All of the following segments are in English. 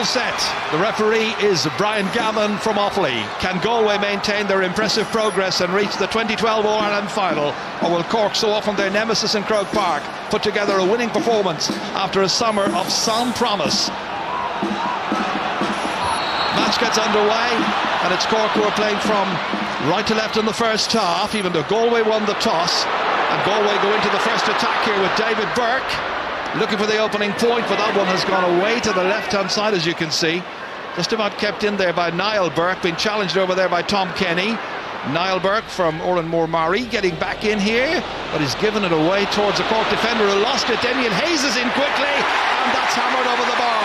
set. The referee is Brian Gavin from Offaly. Can Galway maintain their impressive progress and reach the 2012 All-Ireland final? Or will Cork, so often their nemesis in Croke Park, put together a winning performance after a summer of sound promise? Match gets underway, and it's Cork who are playing from right to left in the first half, even though Galway won the toss. And Galway go into the first attack here with David Burke, looking for the opening point, but that one has gone away to the left-hand side, as you can see. Just about kept in there by Niall Burke, being challenged over there by Tom Kenny. Niall Burke from Oranmore Mari getting back in here, but he's given it away towards a Cork defender who lost it. Damien Hayes is in quickly, and that's hammered over the bar.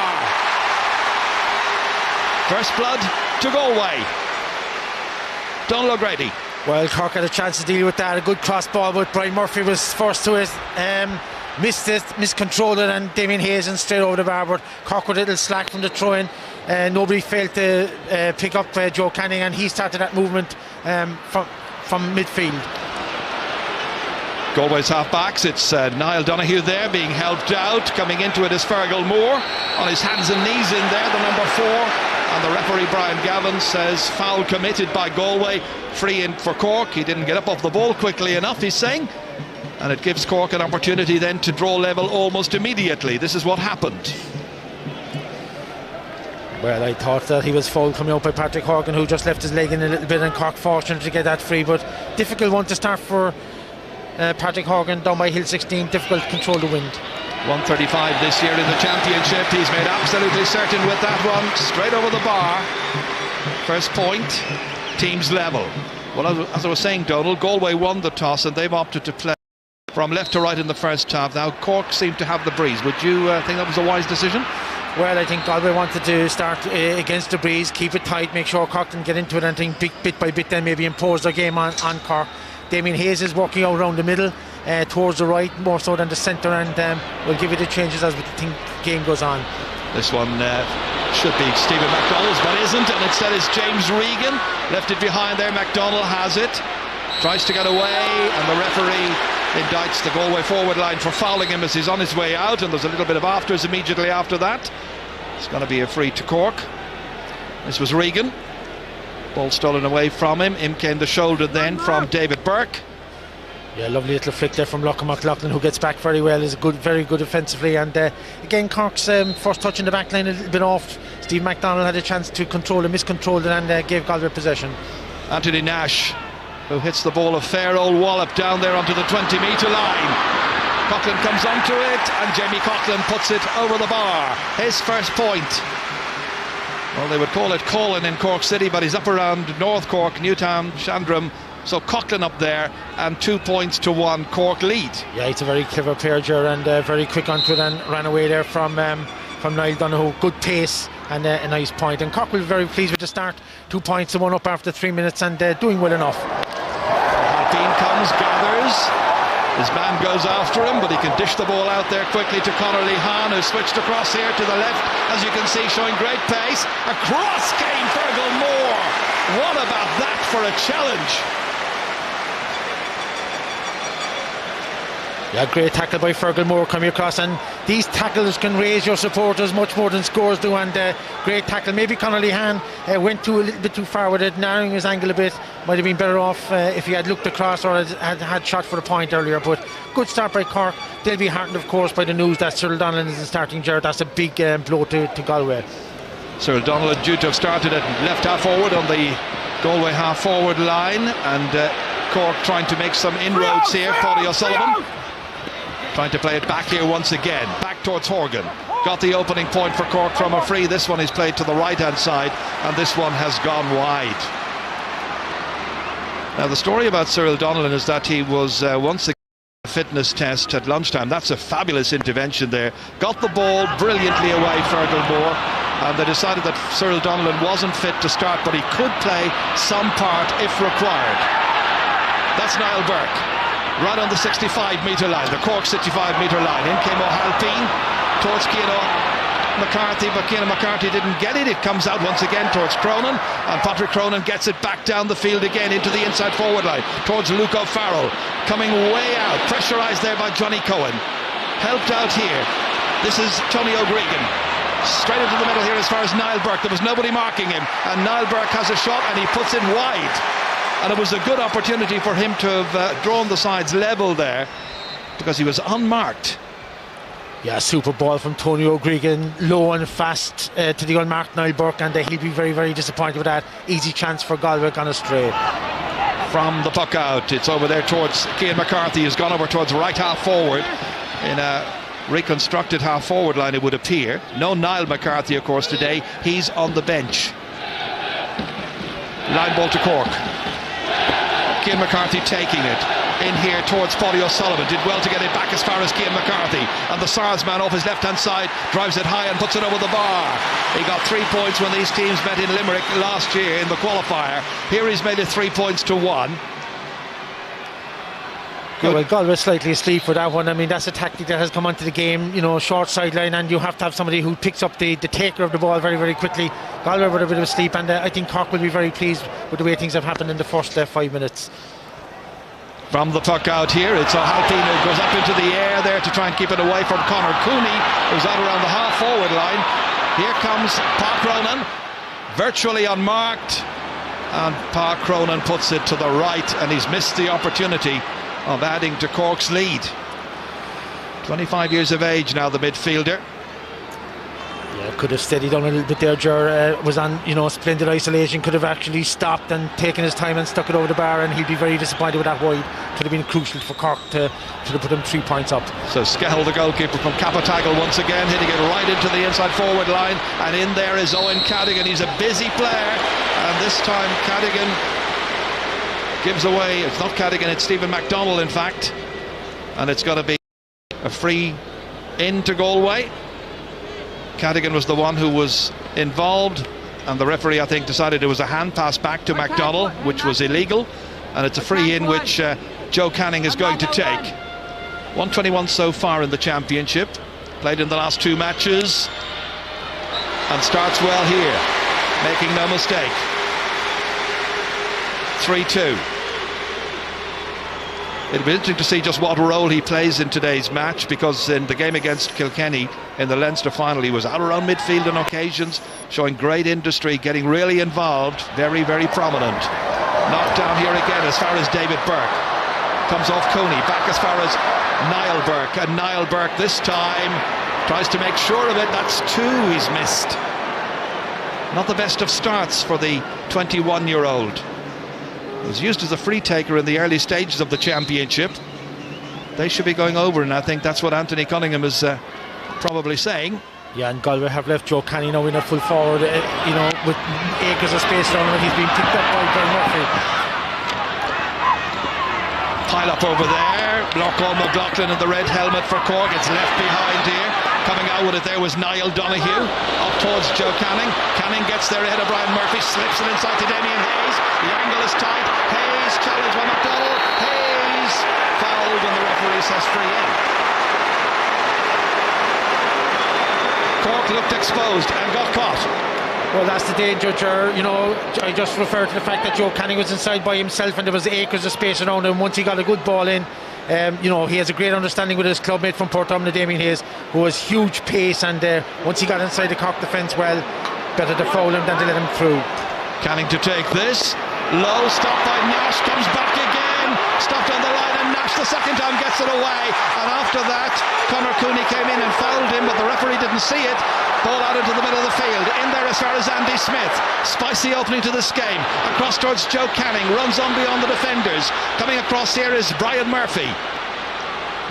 First blood to Galway. Donald O'Grady. Well, Cork had a chance to deal with that. A good cross ball, but Brian Murphy was forced to it. Missed it, miscontrolled it, and Damien Hayes and straight over the bar. But Cork with a little slack from the throw-in. Nobody failed to pick up Joe Canning, and he started that movement from midfield. Galway's half-backs, it's Niall Donoghue there being helped out. Coming into it is Fergal Moore on his hands and knees in there, the number 4. And the referee Brian Gavin says foul committed by Galway. Free in for Cork. He didn't get up off the ball quickly enough, he's saying. And it gives Cork an opportunity then to draw level almost immediately. This is what happened. Well, I thought that he was fouled coming out by Patrick Horgan, who just left his leg in a little bit, and Cork fortunate to get that free, but difficult one to start for Patrick Horgan down by Hill 16. Difficult to control the wind. 135 this year in the championship. He's made absolutely certain with that one. Straight over the bar. First point, teams level. Well, as I was saying, Donald, Galway won the toss and they've opted to play from left to right in the first half. Now Cork seemed to have the breeze. Would you think that was a wise decision? Well, I think Galway wanted to start against the breeze, keep it tight, make sure Cork didn't get into it, and think bit by bit then maybe impose their game on Cork. Damien Hayes is working out around the middle, towards the right more so than the centre, and we'll give you the changes as the game goes on. This one should be Stephen MacDonald's, but isn't, and instead it's James Regan. Left it behind there, MacDonald has it, tries to get away, and the referee indicts the Galway forward line for fouling him as he's on his way out, and there's a little bit of afters immediately after that. It's going to be a free to Cork. This was Regan. Ball stolen away from him. In came the shoulder then from David Burke. Yeah, lovely little flick there from Lachlan McLaughlin, who gets back very well, is good, very good offensively, and again Cork's first touch in the back line a little bit off. Steve MacDonald had a chance to control it, miscontrolled it, and gave Galway possession. Anthony Nash, who hits the ball a fair old wallop down there onto the 20-metre line. Coughlin comes onto it, and Jamie Coughlin puts it over the bar. His first point. Well, they would call it Colin in Cork City, but he's up around North Cork, Newtown, Shandram. So Coughlin up there, and 2 points to 1 Cork lead. Yeah, he's a very clever player, Ger, and very quick onto it, and ran away there from Niall Donoghue. Good pace and a nice point. And Cork will be very pleased with the start. 2 points to 1 up after 3 minutes, and doing well enough. Halpine comes, gathers. His man goes after him, but he can dish the ball out there quickly to Conor Lehan, who switched across here to the left, as you can see, showing great pace. Across came Fergal Moore. What about that for a challenge? Yeah, great tackle by Fergal Moore coming across, and these tackles can raise your supporters much more than scores do, and great tackle. Maybe Conor Lehan went a little bit too far with it, narrowing his angle a bit. Might have been better off if he had looked across or had shot for the point earlier, but good start by Cork. They'll be heartened, of course, by the news that Cyril Donnellan is the starting Ger. That's a big blow to Galway. Cyril Donnellan due to have started at left half forward on the Galway half forward line, and Cork trying to make some inroads here. Paddy O'Sullivan trying to play it back here once again, back towards Horgan. Got the opening point for Cork from a free. This one is played to the right hand side, and this one has gone wide. Now the story about Cyril Donnellan is that he was once again a fitness test at lunchtime. That's a fabulous intervention there. Got the ball brilliantly away, Fergal Moore, and they decided that Cyril Donnellan wasn't fit to start, but he could play some part if required. That's Niall Burke. Right on the 65-metre line, the Cork 65-metre line. In came O'Halpine towards Cian McCarthy, but Cian McCarthy didn't get it. It comes out once again towards Cronin, and Patrick Cronin gets it back down the field again into the inside forward line towards Luke O'Farrell, coming way out, pressurised there by Johnny Cohen. Helped out here. This is Tony O'Gregan. Straight into the middle here as far as Niall Burke. There was nobody marking him, and Niall Burke has a shot and he puts it wide. And it was a good opportunity for him to have drawn the sides level there, because he was unmarked. Yeah, super ball from Tony O'Gregan, low and fast to the unmarked Niall Burke, and he'll be very, very disappointed with that. Easy chance for Galway gone astray. From the puck out, it's over there towards Cian McCarthy, who's gone over towards right half forward in a reconstructed half forward line, it would appear. No Niall McCarthy, of course, today. He's on the bench. Line ball to Cork. Cian McCarthy taking it in here towards Paddy O'Sullivan. Did well to get it back as far as Cian McCarthy, and the SARS man off his left hand side drives it high and puts it over the bar. He got 3 points when these teams met in Limerick last year in the qualifier. Here he's made it 3 points to 1. Yeah, well, Galway slightly asleep for that one. I mean, that's a tactic that has come onto the game, you know, short sideline, and you have to have somebody who picks up the taker of the ball very, very quickly. Galway were a bit of a sleep, and I think Cork will be very pleased with the way things have happened in the first 5 minutes. From the puck out here, it's O'Halpine who goes up into the air there to try and keep it away from Conor Cooney, who's out around the half forward line. Here comes Pa Cronin, virtually unmarked, and Pa Cronin puts it to the right, and he's missed the opportunity of adding to Cork's lead. 25 years of age now, the midfielder. Yeah, could have steadied on a little bit there. Ger was on, you know, splendid isolation. Could have actually stopped and taken his time and stuck it over the bar, and he'd be very disappointed with that wide. Could have been crucial for Cork to put him 3 points up. So Skehill, the goalkeeper from Capatagal, once again hitting it right into the inside forward line, and in there is Owen Cadigan. He's a busy player, and this time Cadigan gives away. It's not Cadigan, it's Stephen MacDonald, in fact, and it's got to be a free in to Galway. Cadigan was the one who was involved, and the referee, I think, decided it was a hand pass back to MacDonald, which was illegal, and it's a free in which Joe Canning is going to take. 121 so far in the championship, played in the last 2 matches, and starts well here, making no mistake. 3-2. It'll be interesting to see just what role he plays in today's match, because in the game against Kilkenny in the Leinster final, he was out around midfield on occasions, showing great industry, getting really involved, very, very prominent. Knocked down here again as far as David Burke. Comes off Cooney, back as far as Niall Burke, and Niall Burke this time tries to make sure of it. That's 2 he's missed. Not the best of starts for the 21-year-old. Was used as a free taker in the early stages of the championship. They should be going over, and I think that's what Anthony Cunningham is probably saying. Yeah, and Galway have left Joe Canning now in a full forward, you know, with acres of space around him, and he's been picked up by Brian Murphy. Pile up over there. Lochlan McLaughlin in the red helmet for Cork. It's left behind here. Coming out with it there was Niall Donoghue. Up towards Joe Canning. Canning gets there ahead of Brian Murphy. Slips it inside to Damien Hayes. The angle is tight. Hayes challenged by McDonald. Hayes fouled, and the referee says free in. Cork looked exposed and got caught. Well, that's the danger, Ger. You know, I just referred to the fact that Joe Canning was inside by himself, and there was acres of space around him. Once he got a good ball in, you know, he has a great understanding with his clubmate from Portumna, Damien Hayes, who has huge pace, and once he got inside the Cork defence, well, better to foul him than to let him through. Canning to take this. Low, stopped by Nash, comes back again, stopped on the line, and Nash the second time gets it away, and after that Conor Cooney came in and fouled him, but the referee didn't see it. Ball out into the middle of the field, in there as far as Andy Smith. Spicy opening to this game, across towards Joe Canning, runs on beyond the defenders. Coming across here is Brian Murphy.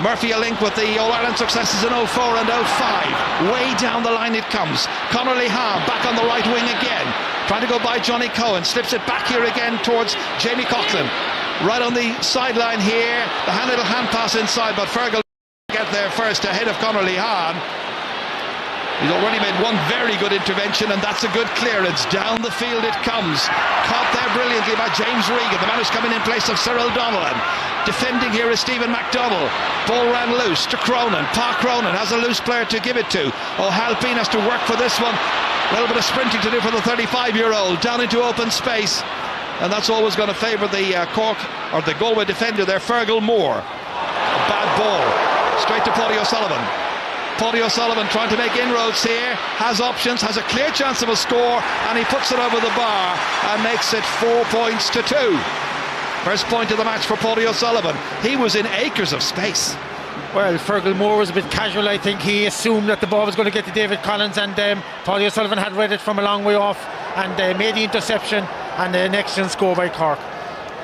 Murphy a link with the All-Ireland successes in 04 and 05. Way down the line it comes. Conor Lehan back on the right wing again, trying to go by Johnny Cohen, slips it back here again towards Jamie Coughlin. Right on the sideline here, the little hand pass inside, but Fergal get there first ahead of Conor Lehan. He's already made one very good intervention, and that's a good clearance. Down the field it comes. Caught there brilliantly by James Regan, the man who's coming in place of Cyril Donnellan. Defending here is Stephen MacDonald. Ball ran loose to Cronin. Pa Cronin has a loose player to give it to. O'Halpine has to work for this one. A little bit of sprinting to do for the 35-year-old. Down into open space. And that's always going to favour the Cork, or the Galway defender there, Fergal Moore. A bad ball. Straight to Paddy O'Sullivan. Paddy O'Sullivan trying to make inroads here, has options, has a clear chance of a score, and he puts it over the bar and makes it 4 points to 2. First point of the match for Paddy O'Sullivan. He was in acres of space. Well, Fergal Moore was a bit casual. I think he assumed that the ball was going to get to David Collins, and Paddy O'Sullivan had read it from a long way off and made the interception, and an excellent score by Cork.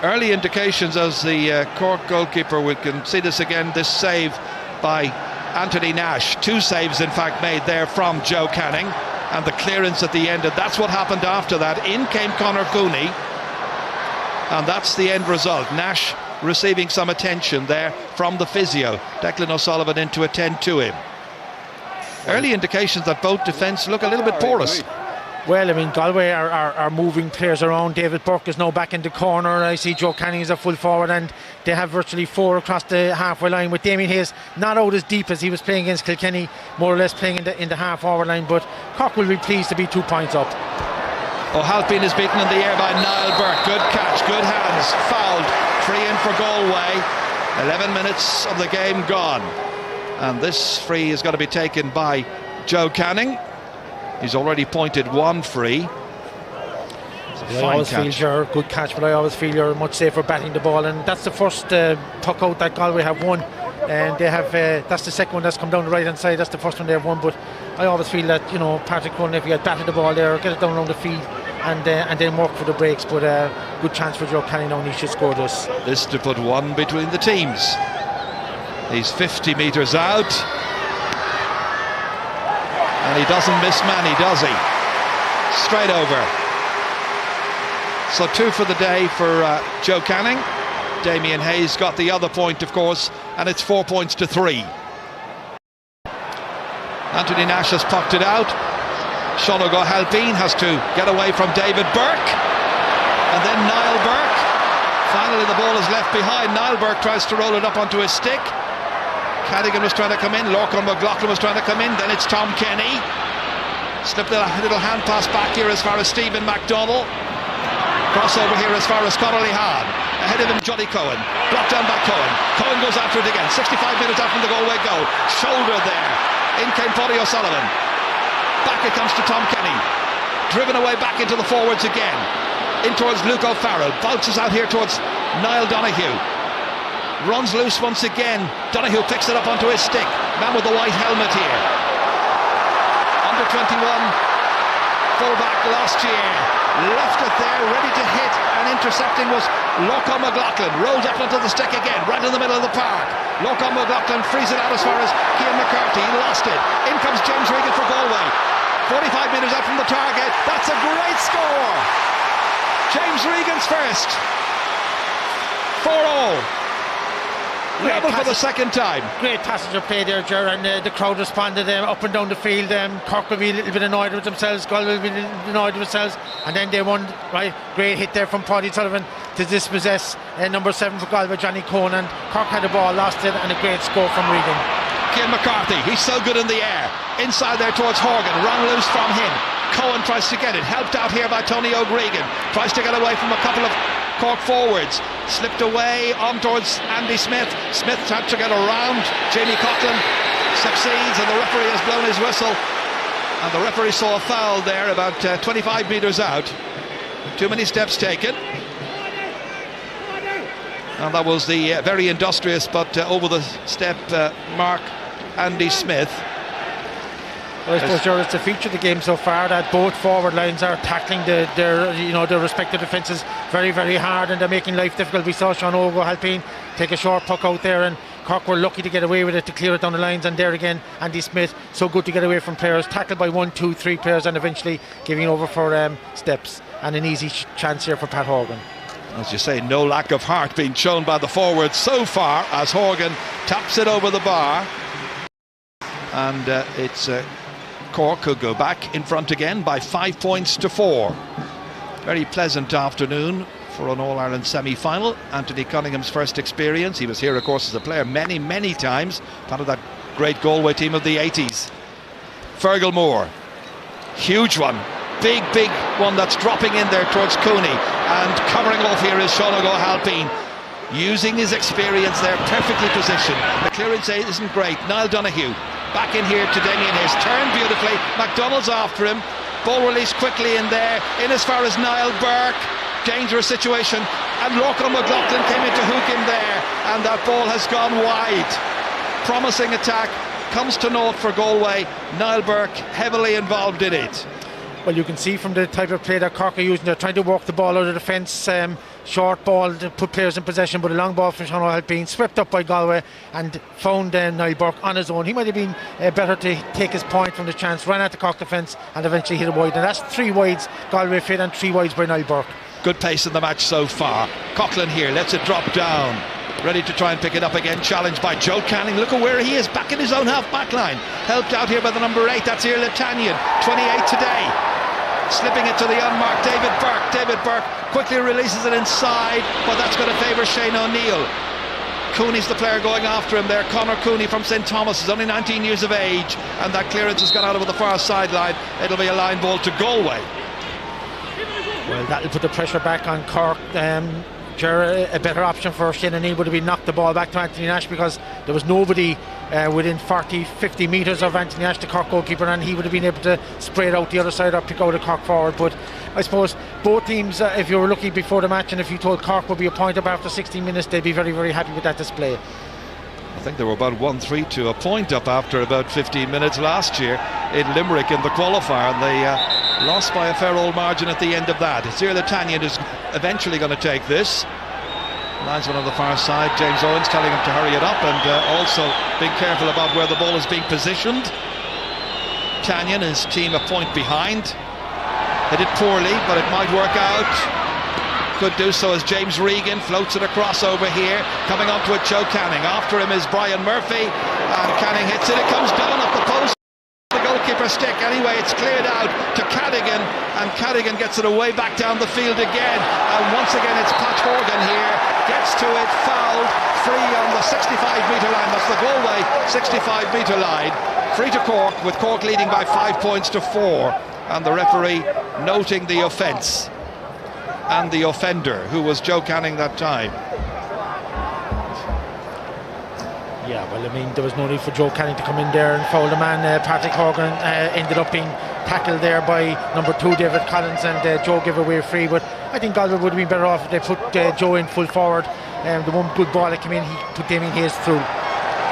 Early indications as the Cork goalkeeper, we can see this again, this save by Anthony Nash. 2 saves in fact made there from Joe Canning, and the clearance at the end, and that's what happened after that. In came Conor Cooney, and that's the end result. Nash receiving some attention there from the physio. Declan O'Sullivan in to attend to him. Early indications that both defence look a little bit porous. Well, I mean, Galway are moving players around. David Burke is now back in the corner. I see Joe Canning is a full forward, and they have virtually 4 across the halfway line, with Damien Hayes not out as deep as he was playing against Kilkenny, more or less playing in the half forward line. But Cork will be pleased to be 2 points up. O'Halpin is beaten in the air by Niall Burke. Good catch, good hands, fouled. Free in for Galway. 11 minutes of the game gone, and this free is going to be taken by Joe Canning. He's already pointed 1 free. I always feel you're a good catch, but I always feel you're much safer batting the ball, and that's the first puck out that Galway have won, and they have that's the second one that's come down the right hand side. That's the first one they have won. But I always feel that, you know, Patrick Cullen, if he had batted the ball there, get it down around the field, and then work for the breaks. But good chance for Joe Canning now, and he should score this. This to put 1 between the teams. He's 50 metres out, and he doesn't miss many, does he? Straight over. So 2 for the day for Joe Canning. Damien Hayes got the other point, of course, and it's 4 points to 3. Anthony Nash has pucked it out. Sean O'Halpin has to get away from David Burke, and then Niall Burke. Finally the ball is left behind. Niall Burke tries to roll it up onto his stick. Cadigan was trying to come in, Lorcan McLaughlin was trying to come in, then it's Tom Kenny. Slipped a little hand pass back here as far as Stephen McDonnell. Crossover here as far as Connolly Hahn. Ahead of him Johnny Cohen. Blocked down by Cohen. Cohen goes after it again. 65 minutes out from the Galway goal. Shoulder there. In came Paddy O'Sullivan. Back it comes to Tom Kenny. Driven away back into the forwards again. In towards Luke O'Farrell. Bounces out here towards Niall Donoghue. Runs loose once again. Donoghue picks it up onto his stick. Man with the white helmet here. Under 21 fullback last year. Left it there, ready to hit, and intercepting was Lorcan McLaughlin. Rolled up onto the stick again, right in the middle of the park. Lorcan McLaughlin frees it out as far as Cian McCarthy. He lost it. In comes James Regan for Galway. 45 metres out from the target. That's a great score. James Regan's first. 4-all. Level for the second time. Great passenger play there, Ger, and the crowd responded up and down the field. Cork will be a little bit annoyed with themselves, Galway will be a little bit annoyed with themselves, and then they won. Right, great hit there from Paddy Sullivan to dispossess number 7 for Galway, Johnny Cohen, and Cork had the ball, lost it, and a great score from Regan. Cian McCarthy, he's so good in the air. Inside there towards Horgan, run loose from him. Cohen tries to get it, helped out here by Tony O'Gregan. Tries to get away from a couple of Cork forwards. Slipped away on towards Andy Smith. Smith had to get around Jamie Coughlin. Succeeds, and the referee has blown his whistle. And the referee saw a foul there about 25 metres out. Too many steps taken. And that was the very industrious but over the step mark Andy Smith. Well, I suppose, Gerald, it's a feature of the game so far that both forward lines are tackling their respective defences very, very hard, and they're making life difficult. We saw Sean O'Halpin take a short puck out there, and Cork were lucky to get away with it, to clear it down the lines. And there again, Andy Smith, so good to get away from players, tackled by 1, 2, 3 players, and eventually giving over for steps, and an easy chance here for Pat Horgan. As you say, no lack of heart being shown by the forwards so far, as Horgan taps it over the bar, and it's Cork could go back in front again by 5 points to 4. Very pleasant afternoon for an All-Ireland semi-final. Anthony Cunningham's first experience. He was here, of course, as a player many times, part of that great Galway team of the 80s. Fergal Moore, huge one, big one that's dropping in there towards Cooney, and covering off here is Sean O'Halpin, using his experience there, perfectly positioned. The clearance isn't great. Niall Donoghue Back in here to Damien Hayes, turned beautifully. McDonald's after him. Ball released quickly in there, in as far as Niall Burke. Dangerous situation, and Lorcan McLaughlin came in to hook him there, and that ball has gone wide. Promising attack comes to naught for Galway. Niall Burke heavily involved in it. Well, you can see from the type of play that Cork are using, they're trying to walk the ball out of the fence, short ball to put players in possession, but a long ball from Sean O'Hara being swept up by Galway and found Niall Burke on his own. He might have been better to take his point from the chance, ran at the Cork defence and eventually hit it wide. And that's 3 wides Galway fit and 3 wides by Niall Burke. Good pace in the match so far. Coughlin here lets it drop down, ready to try and pick it up again, challenged by Joe Canning. Look at where he is, back in his own half back line, helped out here by the number 8, that's Iarla Tanyan, 28 today, slipping it to the unmarked David Burke quickly releases it inside, but that's going to favour Shane O'Neill. Cooney's the player going after him there. Conor Cooney from St Thomas is only 19 years of age, and that clearance has gone out over the far sideline. It'll be a line ball to Galway. Well, that'll put the pressure back on Cork. A better option for Shane O'Neill would have been knock the ball back to Anthony Nash, because there was nobody within 40-50 metres of Anthony Nash, the Cork goalkeeper, and he would have been able to spray it out the other side or pick out a Cork forward. But I suppose both teams, if you were lucky before the match and if you told Cork would be a point up after 16 minutes, they'd be very, very happy with that display. I think they were about 1-3 to a point up after about 15 minutes last year in Limerick in the qualifier, and they lost by a fair old margin at the end of that. It's Iarla Tanyan who's eventually going to take this. Linesman on the far side, James Owens, telling him to hurry it up, and also being careful about where the ball is being positioned. Tanyan and his team a point behind. Hit it poorly, but it might work out. Could do so as James Regan floats it across over here, coming onto it Joe Canning. After him is Brian Murphy, and Canning hits it. It comes down off the post. The goalkeeper stick. Anyway, it's cleared out to Cadigan, and Cadigan gets it away back down the field again. And once again, it's Pat Horgan here. Gets to it, fouled, free on the 65-metre line. That's the Galway 65-metre line. Free to Cork, with Cork leading by 5 points to 4. And the referee noting the offence and the offender, who was Joe Canning that time. Yeah, well, I mean, there was no need for Joe Canning to come in there and foul the man. Patrick Horgan ended up being tackled there by number 2 David Collins, and Joe gave away a free. But I think Galway would have been better off if they put Joe in full forward. The one good ball that came in, he put Damien Hayes through.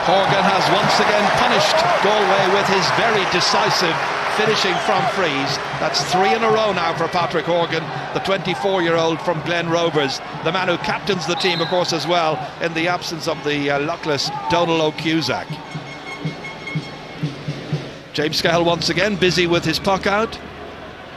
Horgan has once again punished Galway with his very decisive finishing from frees. That's 3 in a row now for Patrick Horgan, the 24-year-old from Glen Rovers, the man who captains the team, of course, as well, in the absence of the luckless Donal O'Cusack. James Scahill once again busy with his puck out.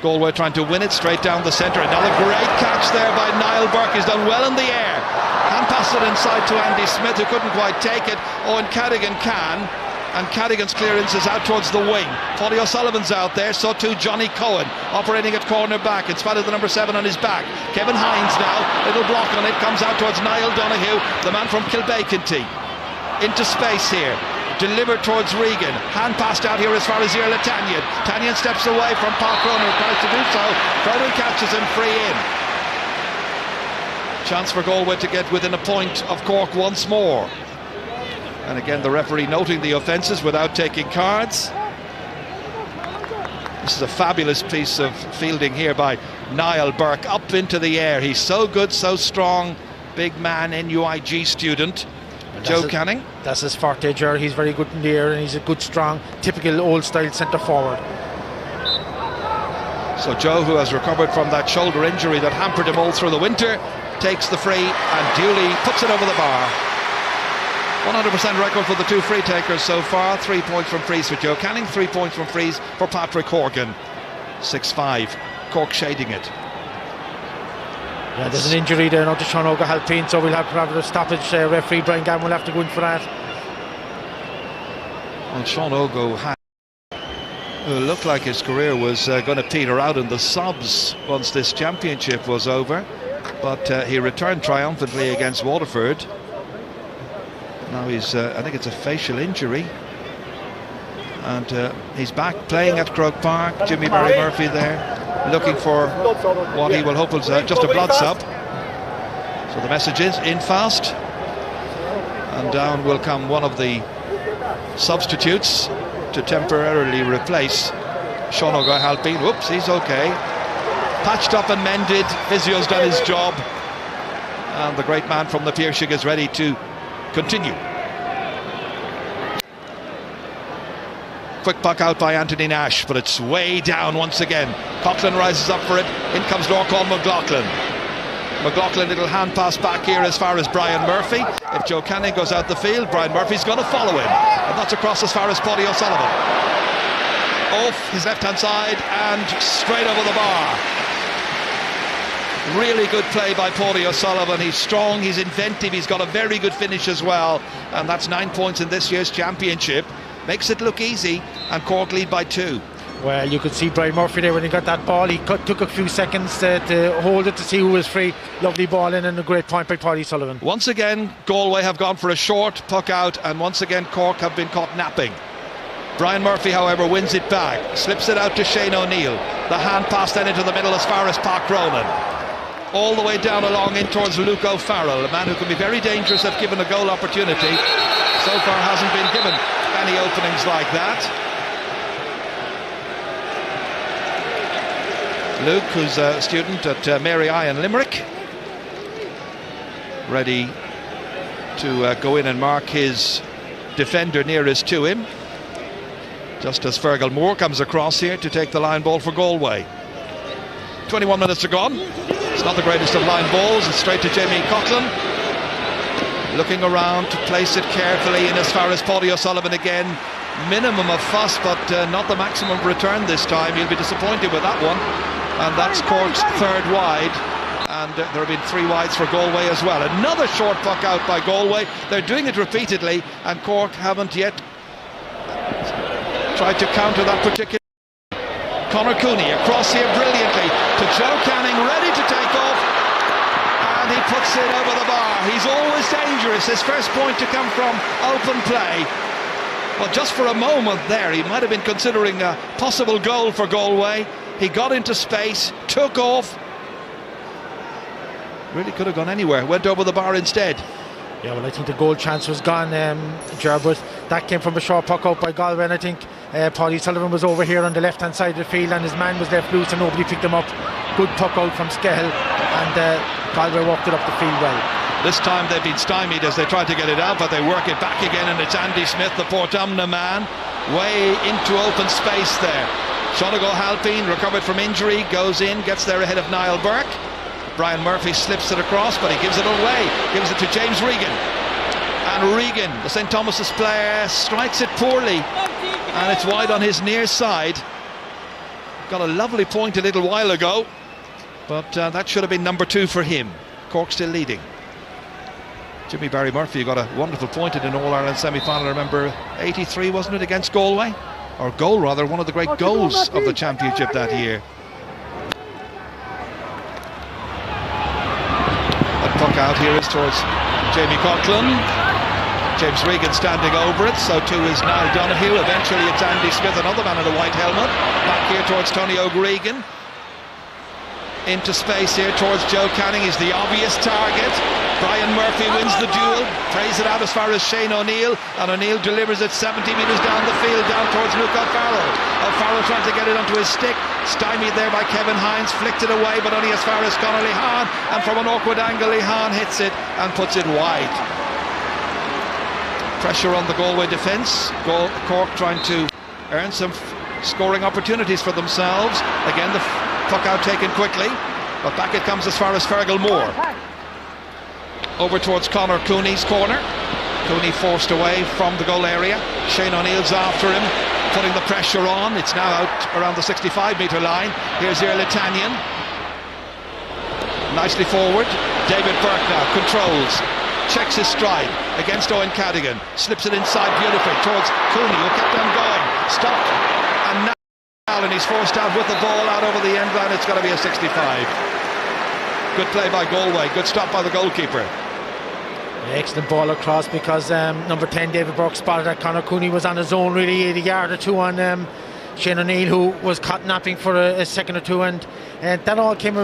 Galway trying to win it straight down the centre. Another great catch there by Niall Burke. He's done well in the air. Hand passed it inside to Andy Smith, who couldn't quite take it. Owen Cadigan can. And Cadigan's clearance is out towards the wing. Paulie O'Sullivan's out there, so too Johnny Cohen, operating at corner back in spite of the number 7 on his back. Kevin Hines now, little block on it, comes out towards Niall Donoghue, the man from Kilbeakenty. Into space here, delivered towards Regan. Hand passed out here as far as Iarla Tanyan. Tanyan steps away from Park Cronin, tries to do so. Cronin catches him free in. Chance for Galway to get within a point of Cork once more. And again, the referee noting the offences without taking cards. This is a fabulous piece of fielding here by Niall Burke, up into the air. He's so good, so strong. Big man, NUIG student. Joe Canning. That's his forte, Ger. He's very good in the air, and he's a good, strong, typical old-style centre forward. So Joe, who has recovered from that shoulder injury that hampered him all through the winter, takes the free and duly puts it over the bar. 100% record for the 2 free takers so far. 3 points from frees for Joe Canning, 3 points from frees for Patrick Horgan. 6-5, Cork shading it. Yeah, there's an injury there now to Sean O'Halpine, so we'll have probably a stoppage. Referee Brian Gann will have to go in for that. Well, Sean Ogo had looked like his career was going to peter out in the subs once this championship was over, but he returned triumphantly against Waterford. Now he's, I think it's a facial injury, and he's back playing at Croke Park. Jimmy Barry Murphy there, looking for what he will hope is just a blood sub. So the message is in fast, and down will come one of the substitutes. to temporarily replace Sean O'Halpine. Whoops, he's okay. Patched up and mended. Physio's done his job. And the great man from the Piercing is ready to continue. Quick puck out by Anthony Nash, but it's way down once again. Coughlin rises up for it. In comes Lorcan McLaughlin. McLaughlin, little hand pass back here as far as Brian Murphy. If Joe Canning goes out the field, Brian Murphy's going to follow him. And that's across as far as Paddy O'Sullivan. Off his left-hand side and straight over the bar. Really good play by Paddy O'Sullivan. He's strong, he's inventive, he's got a very good finish as well. And that's 9 points in this year's championship. Makes it look easy, and Cork lead by 2. Well, you could see Brian Murphy there when he got that ball. He took a few seconds to hold it to see who was free. Lovely ball in, and a great point by Paddy Sullivan. Once again, Galway have gone for a short puck out, and once again Cork have been caught napping. Brian Murphy, however, wins it back, slips it out to Shane O'Neill. The hand pass then into the middle as far as Park Ronan. All the way down along in towards Luke O'Farrell, a man who can be very dangerous if given a goal opportunity. So far hasn't been given any openings like that. Luke, who's a student at Mary I in Limerick, ready to go in and mark his defender nearest to him, just as Fergal Moore comes across here to take the line ball for Galway. 21 minutes are gone. It's not the greatest of line balls. It's straight to Jamie Coughlin, looking around to place it carefully in as far as Paddy O'Sullivan again. Minimum of fuss, but not the maximum return this time. He'll be disappointed with that one. And that's Cork's third wide, and there have been 3 wides for Galway as well. Another short puck out by Galway. They're doing it repeatedly, and Cork haven't yet tried to counter that particular. Conor Cooney across here brilliantly to Joe Canning, ready to take off, and he puts it over the bar. He's always dangerous. His first point to come from open play. Well, just for a moment there, he might have been considering a possible goal for Galway. He got into space, took off. Really could have gone anywhere. Went over the bar instead. Yeah, well, I think the goal chance was gone, Ger, but that came from a short puck out by Galway, and I think Paddy Sullivan was over here on the left-hand side of the field, and his man was left loose and nobody picked him up. Good puck out from Skehill, and Galway walked it up the field well. This time they've been stymied as they tried to get it out, but they work it back again, and it's Andy Smith, the Portumna man, way into open space there. Sean O'Halpine, recovered from injury, goes in, gets there ahead of Niall Burke. Brian Murphy slips it across, but he gives it away, gives it to James Regan. And Regan, the St. Thomas's player, strikes it poorly, and it's wide on his near side. Got a lovely point a little while ago, but that should have been number 2 for him. Cork still leading. Jimmy Barry Murphy got a wonderful point in an All-Ireland semi-final, I remember 83, wasn't it, against Galway? Or goal rather, one of the great goals of the championship that year. That puck out here is towards Jamie Coughlin. James Regan standing over it, so too is Niall Donoghue. Eventually it's Andy Smith, another man in a white helmet. Back here towards Tony O'Gregan. Into space here towards Joe Canning. He's the obvious target. Brian Murphy wins the duel, plays it out as far as Shane O'Neill, and O'Neill delivers it 70 metres down the field, down towards Luke O'Farrell. O'Farrell trying to get it onto his stick, stymied there by Kevin Hines, flicked it away, but only as far as Conor Lehane, and from an awkward angle Lehane hits it and puts it wide. Pressure on the Galway defence. Cork trying to earn some scoring opportunities for themselves. Again, the puck out taken quickly, but back it comes as far as Fergal Moore. Over towards Conor Cooney's corner. Cooney forced away from the goal area. Shane O'Neill's after him, putting the pressure on. It's now out around the 65-metre line. Here's Iarla Tanyan. Nicely forward. David Burke now controls. Checks his stride against Owen Cadigan. Slips it inside beautifully towards Cooney, who kept on going. Stopped. And now and he's forced out with the ball out over the end line. It's got to be a 65. Good play by Galway. Good stop by the goalkeeper. Excellent ball across, because number 10 David Burke spotted that Conor Cooney was on his own, really a yard or two on Shane O'Neill, who was caught napping for a second or two, and that all came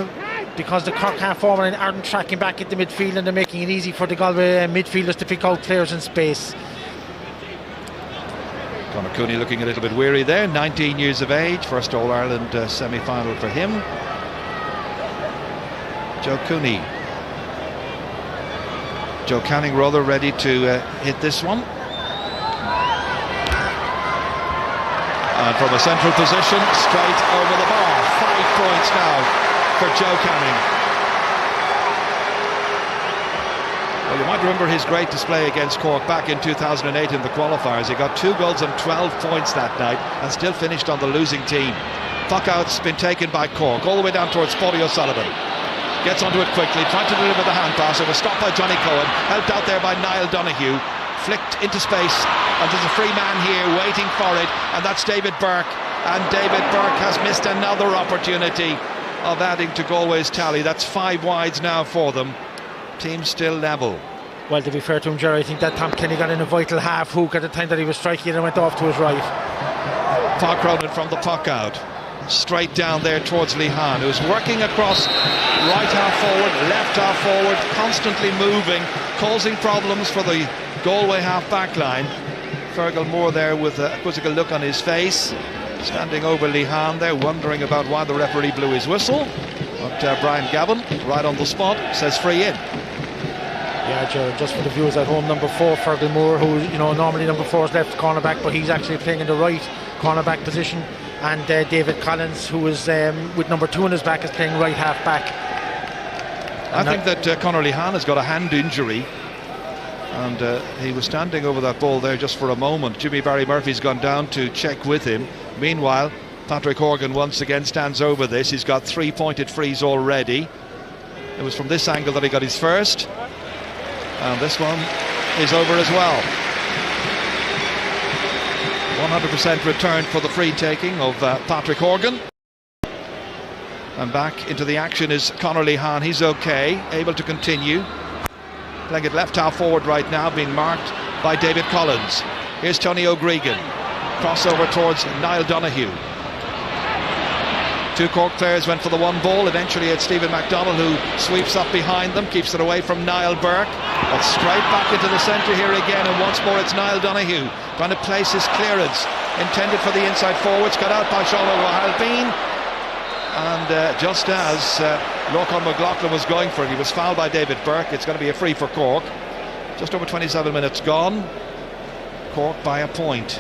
because the Cork half forward and aren't tracking back at the midfield, and they're making it easy for the Galway midfielders to pick out players in space. Conor Cooney looking a little bit weary there, 19 years of age, first All-Ireland semi-final for him. Joe Cooney. Joe Canning rather ready to hit this one. And from a central position, straight over the bar. 5 points now for Joe Canning. Well, you might remember his great display against Cork back in 2008 in the qualifiers. He got 2 goals and 12 points that night and still finished on the losing team. Puck-out's been taken by Cork, all the way down towards Paudie O'Sullivan. Gets onto it quickly, trying to deliver the hand pass. It was stopped by Johnny Cohen, helped out there by Niall Donoghue. Flicked into space, and there's a free man here waiting for it, and that's David Burke. And David Burke has missed another opportunity of adding to Galway's tally. That's 5 wides now for them. Team still level. Well, to be fair to him, Jerry, I think that Tom Kenny got in a vital half hook at the time that he was striking and went off to his right. Park Cronin from the puck out. Straight down there towards Lehan, who's working across right half forward, left half forward, constantly moving, causing problems for the Galway half back line. Fergal Moore there with a quizzical look on his face, standing over Lehan there, wondering about why the referee blew his whistle. But Brian Gavin, right on the spot, says free in. Yeah, Gerald, just for the viewers at home, number 4, Fergal Moore, who, you know, normally number 4 is left cornerback, but he's actually playing in the right cornerback position. And David Collins, who is with number 2 on his back, is playing right half back. I think that Conor Lehan has got a hand injury, and he was standing over that ball there just for a moment. Jimmy Barry Murphy's gone down to check with him. Meanwhile, Patrick Horgan once again stands over this. He's got 3 pointed frees already. It was from this angle that he got his first, and this one is over as well. 100% return for the free taking of Patrick Horgan. And back into the action is Conor Lehan. He's okay, able to continue. Playing it left half forward right now, being marked by David Collins. Here's Tony O'Gregan. Crossover towards Niall Donoghue. 2 Cork players went for the 1 ball. Eventually it's Stephen MacDonald who sweeps up behind them, keeps it away from Niall Burke. But straight back into the centre here again, and once more it's Niall Donoghue trying to place his clearance intended for the inside forwards, cut out by Sean O'Halpine. And just as Lorcan McLaughlin was going for it, he was fouled by David Burke. It's going to be a free for Cork. Just over 27 minutes gone. Cork by a point.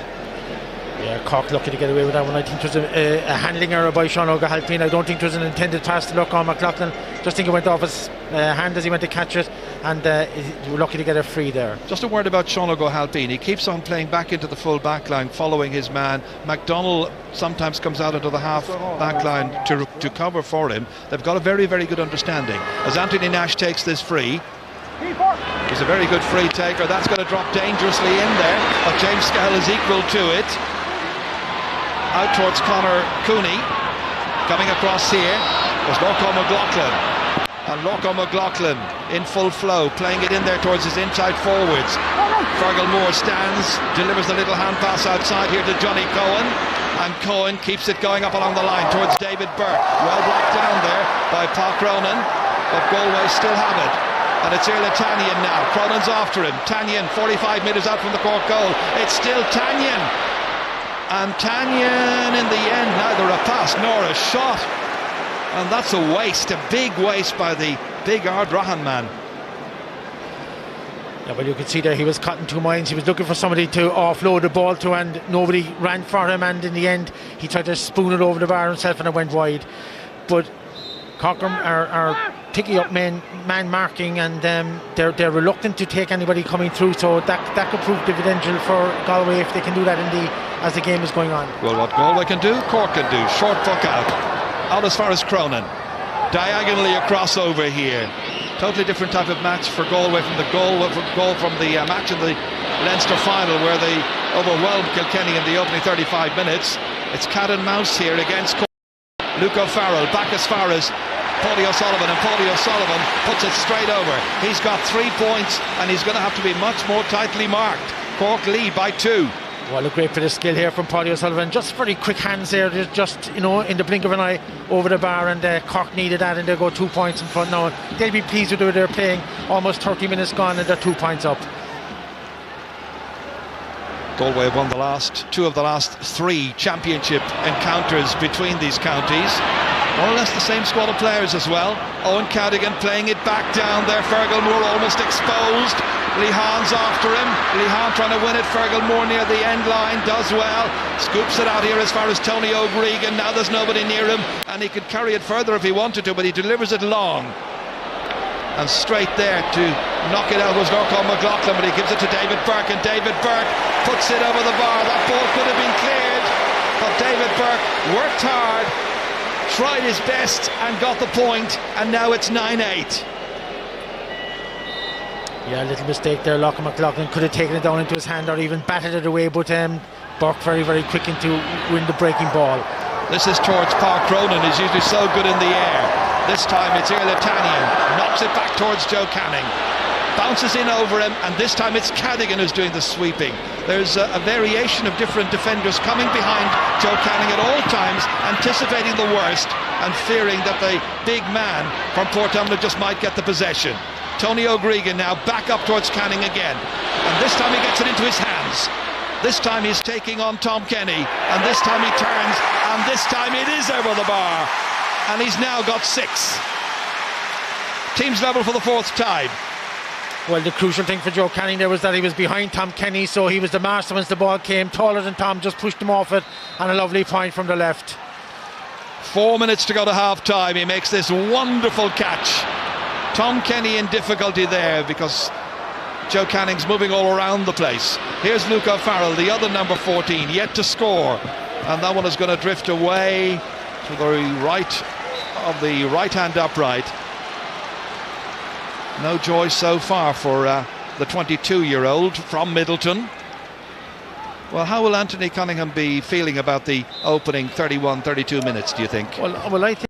Yeah, Cork lucky to get away with that one. I think it was a handling error by Sean O'Halpine. I don't think it was an intended pass to Lorcan McLaughlin. Just think it went off his hand as he went to catch it, and we're lucky to get a free there. Just a word about Sean O'Halpine. He keeps on playing back into the full back line, following his man. MacDonald sometimes comes out into the half back line to cover for him. They've got a very, very good understanding. As Anthony Nash takes this free, he's a very good free taker. That's going to drop dangerously in there, but James Scahill is equal to it. Out towards Conor Cooney. Coming across here was Lorcan McLaughlin. And Lorcan McLaughlin in full flow, playing it in there towards his inside forwards. Fergal Moore stands, delivers the little hand pass outside here to Johnny Cohen. And Cohen keeps it going up along the line towards David Burke. Well blocked down there by Park Cronin, but Galway still have it. And it's Iarla Tanyan now. Cronin's after him. Tanyan 45 metres out from the Cork goal. It's still Tanyan. And Tanyan in the end, neither a pass nor a shot. And that's a waste, a big waste by the big Ard Rohan man. Yeah, well, you could see there he was caught in 2 minds. He was looking for somebody to offload the ball to, and nobody ran for him, and in the end he tried to spoon it over the bar himself and it went wide. But Cork are picking up man marking, and they're reluctant to take anybody coming through, so that could prove dividendal for Galway if they can do that as the game is going on. Well, what Galway can do, Cork can do. Short puck out as far as Cronin, diagonally across over here. Totally different type of match for Galway from the goal from the match in the Leinster final, where they overwhelmed Kilkenny in the opening 35 minutes. It's cat and mouse here against Cork. Luke O'Farrell back as far as Paudie O'Sullivan, and Paudie O'Sullivan puts it straight over. He's got 3 points, and he's going to have to be much more tightly marked. Cork lead by 2. Well, a great bit of skill here from Paudie O'Sullivan. Just very quick hands there, just in the blink of an eye over the bar, and Cork needed that, and they go 2 points in front now. They'll be pleased with it. They're playing almost 30 minutes gone, and they're 2 points up. Galway have won two of the last three championship encounters between these counties. More or less the same squad of players as well. Owen Cadigan playing it back down there. Fergal Moore almost exposed. Lehan's after him. Lehan trying to win it. Fergal Moore near the end line, does well. Scoops it out here as far as Tony O'Gregan. Now there's nobody near him, and he could carry it further if he wanted to, but he delivers it long. And straight there to knock it out was Norcom McLaughlin, but he gives it to David Burke, and David Burke puts it over the bar. That ball could have been cleared, but David Burke worked hard, tried his best and got the point, and now it's 9-8. Yeah, a little mistake there. Lachlan McLaughlin could have taken it down into his hand or even batted it away, but Burke very, very quick into win the breaking ball. This is towards Park Cronin, who's usually so good in the air. This time it's Irlatanian, knocks it back towards Joe Canning, bounces in over him, and this time it's Cadigan who's doing the sweeping. There's a variation of different defenders coming behind Joe Canning at all times, anticipating the worst and fearing that the big man from Portumna just might get the possession. Tony O'Gregan now back up towards Canning again, and this time he gets it into his hands. This time he's taking on Tom Kenny, and this time he turns, and this time it is over the bar, and he's now got 6. Teams level for the 4th time. Well, the crucial thing for Joe Canning there was that he was behind Tom Kenny, so he was the master once the ball came, taller than Tom, just pushed him off it, and a lovely point from the left. 4 minutes to go to half time. He makes this wonderful catch. Tom Kenny in difficulty there because Joe Canning's moving all around the place. Here's Luke O'Farrell, the other number 14, yet to score, and that one is going to drift away to the right of the right-hand upright. No joy so far for the 22-year-old from Middleton. Well, how will Anthony Cunningham be feeling about the opening 31-32 minutes, do you think? Well, I think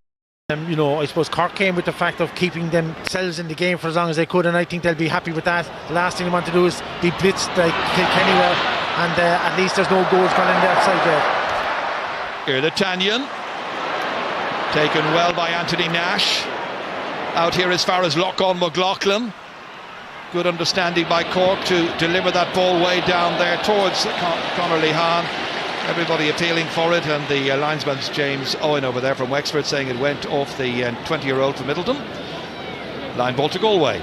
I suppose Cork came with the fact of keeping themselves in the game for as long as they could, and I think they'll be happy with that. The last thing they want to do is be blitzed like Kilkenny were, and at least there's no goals gone in the outside there. Irlatanian, taken well by Anthony Nash. Out here as far as Lachlan McLaughlin. Good understanding by Cork to deliver that ball way down there towards Conor Lehan. Everybody appealing for it, and the linesman's James Owen over there from Wexford saying it went off the 20-year-old from Middleton. Line ball to Galway.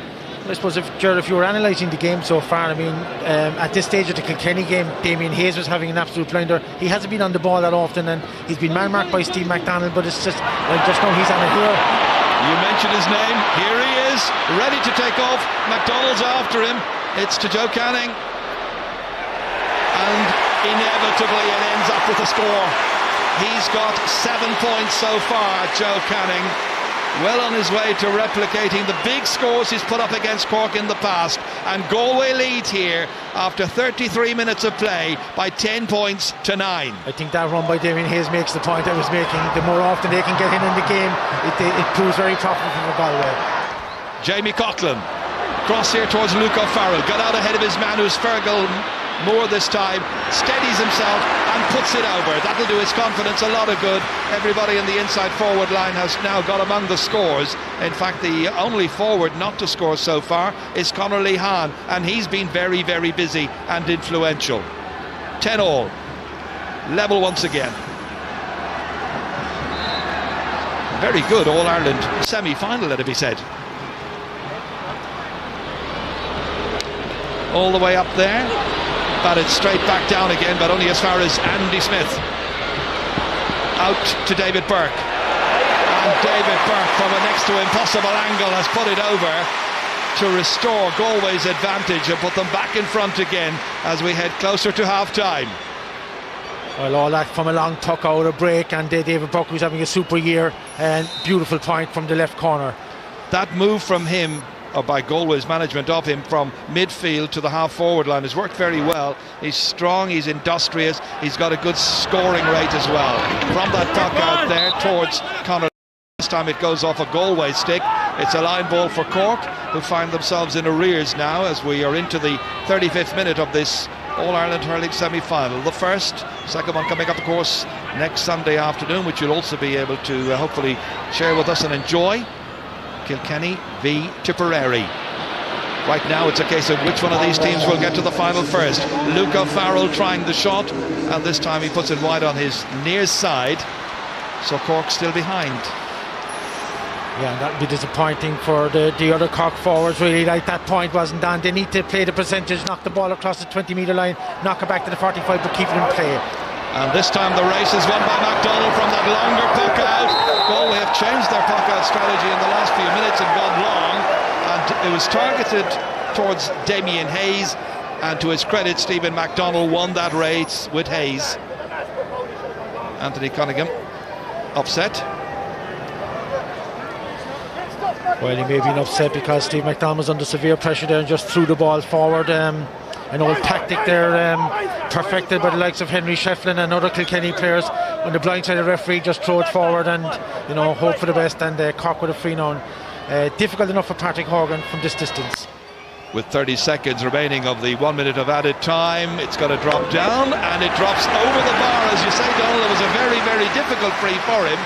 I suppose if you were analysing the game so far, at this stage of the Kilkenny game, Damien Hayes was having an absolute blinder. He hasn't been on the ball that often, and he's been man-marked by Steve McDonald, but it's just now he's on it here. You mentioned his name. Here he is, ready to take off. McDonald's after him. It's to Joe Canning, and inevitably it ends up with a score. He's got 7 points so far, Joe Canning. Well on his way to replicating the big scores he's put up against Cork in the past, and Galway lead here after 33 minutes of play by 10 points to 9. I think that run by Damien Hayes makes the point I was making. The more often they can get in the game, it proves very profitable for Galway. Jamie Coughlin, cross here towards Luke O'Farrell, got out ahead of his man who's Fergal Moore this time, steadies himself and puts it over. That'll do his confidence a lot of good. Everybody in the inside forward line has now got among the scores. In fact, the only forward not to score so far is Conor Lehan, and he's been very, very busy and influential. 10-all, level once again. Very good All-Ireland semi-final, let it be said. All the way up there, batted straight back down again, but only as far as Andy Smith. Out to David Burke, and David Burke from a next to impossible angle has put it over to restore Galway's advantage and put them back in front again as we head closer to half time. Well, all that from a long tuck out of break, and David Burke, who's having a super year, and beautiful point from the left corner. That move from him, or by Galway's management of him, from midfield to the half-forward line has worked very well. He's strong, he's industrious, he's got a good scoring rate as well. From that puck out there towards Conor, this time it goes off a Galway stick. It's a line ball for Cork, who find themselves in arrears now as we are into the 35th minute of this All-Ireland hurling semi-final. The second one coming up, of course, next Sunday afternoon, which you'll also be able to hopefully share with us and enjoy. Kilkenny v Tipperary. Right now it's a case of which one of these teams will get to the final first. Luke O'Farrell trying the shot, and this time he puts it wide on his near side, so Cork still behind. Yeah, that would be disappointing for the other Cork forwards, really. Like, that point wasn't done. They need to play the percentage, knock the ball across the 20-metre line, knock it back to the 45, but keep it in play. And this time the race is won by MacDonald from that longer puck out. Galway have changed their puck out strategy in the last few minutes and gone long, and it was targeted towards Damien Hayes, and to his credit, Stephen MacDonald won that race with Hayes. Anthony Cunningham upset. Well, he may have been upset because Steve McDonald was under severe pressure there and just threw the ball forward. An old tactic there, perfected by the likes of Henry Shefflin and other Kilkenny players. On the blind side of the referee, just throw it forward and, you know, hope for the best, and Cork with a free now. Difficult enough for Patrick Horgan from this distance. With 30 seconds remaining of the 1 minute of added time, it's got to drop down, and it drops over the bar. As you say, Donald, it was a very, very difficult free for him,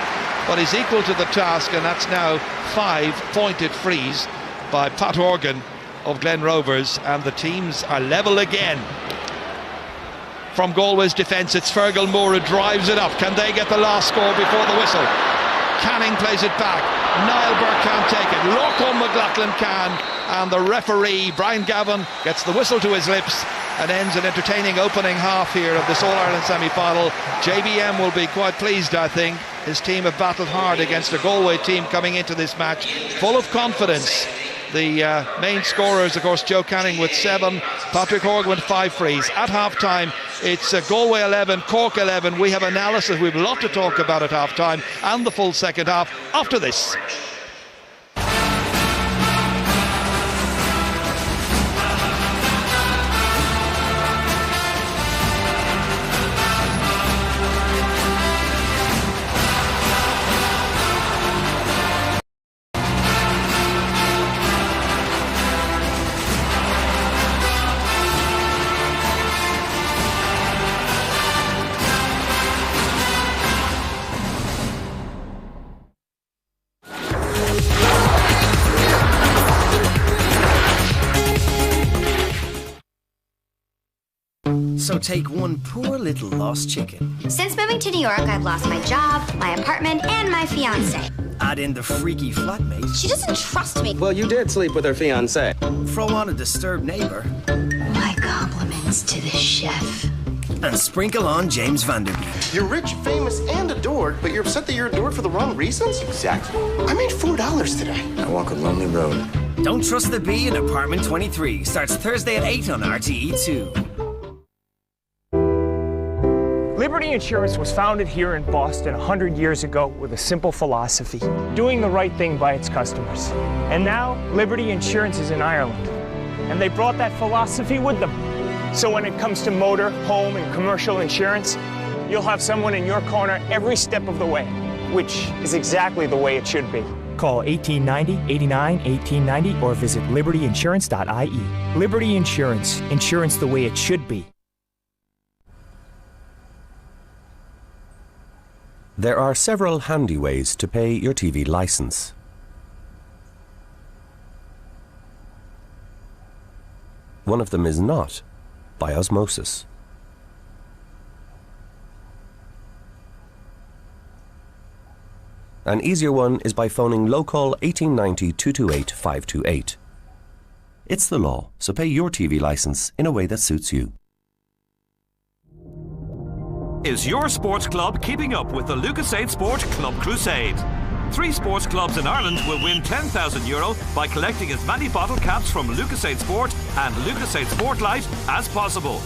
but he's equal to the task, and that's now 5 pointed frees by Pat Horgan of Glen Rovers, and the teams are level again. From Galway's defence, it's Fergal Moore who drives it up. Can they get the last score before the whistle? Canning plays it back. Niall Burke can't take it. Lorcan McLaughlin can, and the referee Brian Gavin gets the whistle to his lips and ends an entertaining opening half here of this All-Ireland semi-final. JBM will be quite pleased, I think. His team have battled hard against a Galway team coming into this match full of confidence. The main scorers, of course, Joe Canning with 7, Patrick Horgan with 5 frees. At half-time, it's Galway 11, Cork 11. We have analysis we've a lot to talk about at half-time and the full second half after this. So take one poor little lost chicken. Since moving to New York, I've lost my job, my apartment, and my fiancé. Add in the freaky flatmate. She doesn't trust me. Well, you did sleep with her fiancé. Throw on a disturbed neighbour. My compliments to the chef. And sprinkle on James Vanderbeek. You're rich, famous, and adored, but you're upset that you're adored for the wrong reasons? Exactly. I made $4 today. I walk a lonely road. Don't Trust the Bee in Apartment 23 starts Thursday at 8 on RTE2. Liberty Insurance was founded here in Boston 100 years ago with a simple philosophy: doing the right thing by its customers. And now, Liberty Insurance is in Ireland, and they brought that philosophy with them. So when it comes to motor, home, and commercial insurance, you'll have someone in your corner every step of the way, which is exactly the way it should be. Call 1890-89-1890 or visit libertyinsurance.ie. Liberty Insurance, insurance the way it should be. There are several handy ways to pay your TV license. One of them is not by osmosis. An easier one is by phoning local 1890-228-528. It's the law, so pay your TV license in a way that suits you. Is your sports club keeping up with the Lucasade Sport Club Crusade? 3 sports clubs in Ireland will win €10,000 by collecting as many bottle caps from Lucasade Sport and Lucasade Sport Light as possible.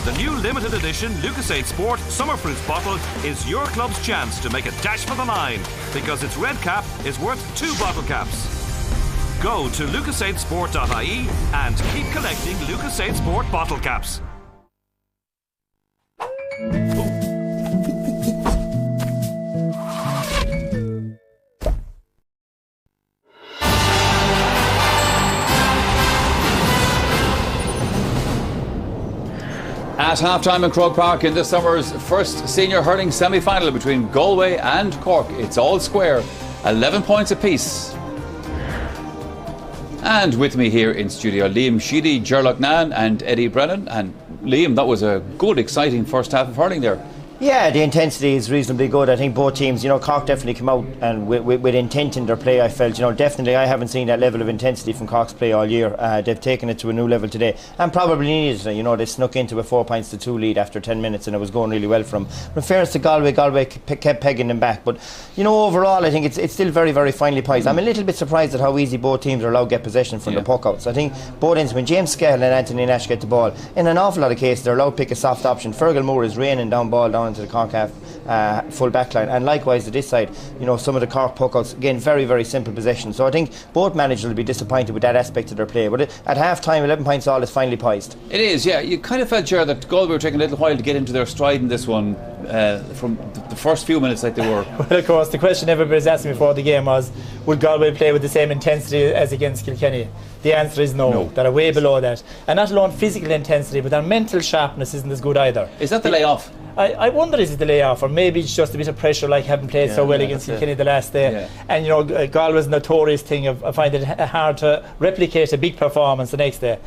The new limited edition Lucasade Sport Summer Fruits bottle is your club's chance to make a dash for the line, because its red cap is worth 2 bottle caps. Go to lucasadesport.ie and keep collecting Lucasade Sport bottle caps. At half-time in Croke Park in this summer's first senior hurling semi-final between Galway and Cork. It's all square, 11 points apiece. And with me here in studio, Liam Sheedy, Gerlach Nan and Eddie Brennan. And Liam, that was a good, exciting first half of hurling there. Yeah, the intensity is reasonably good. I think both teams, Cork definitely came out and with intent in their play. I felt, definitely I haven't seen that level of intensity from Cork's play all year. They've taken it to a new level today and probably needed it. They snuck into a 4-2 lead after 10 minutes and it was going really well for them. But in fairness to Galway kept pegging them back. But, overall, I think it's still very, very finely poised. I'm a little bit surprised at how easy both teams are allowed to get possession from the puck outs. I think both ends, when James Scahill and Anthony Nash get the ball, in an awful lot of cases, they're allowed to pick a soft option. Fergal Moore is raining down ball down into the Cork half full back line, and likewise to this side, some of the Cork puckouts, again, very, very simple possession. So I think both managers will be disappointed with that aspect of their play. But at half time, 11 points all is finely poised. It is, yeah. You kind of felt, Gerard, that Galway were taking a little while to get into their stride in this one from the first few minutes like they were. Well, of course, the question everybody's asking before the game was, would Galway play with the same intensity as against Kilkenny? The answer is no. They're way below that. And not alone physical intensity, but their mental sharpness isn't as good either. Is that the layoff? I wonder, is it the layoff, or maybe it's just a bit of pressure, like having played so well against Kilkenny the last day. Yeah. And Galway's notorious thing of finding it hard to replicate a big performance the next day.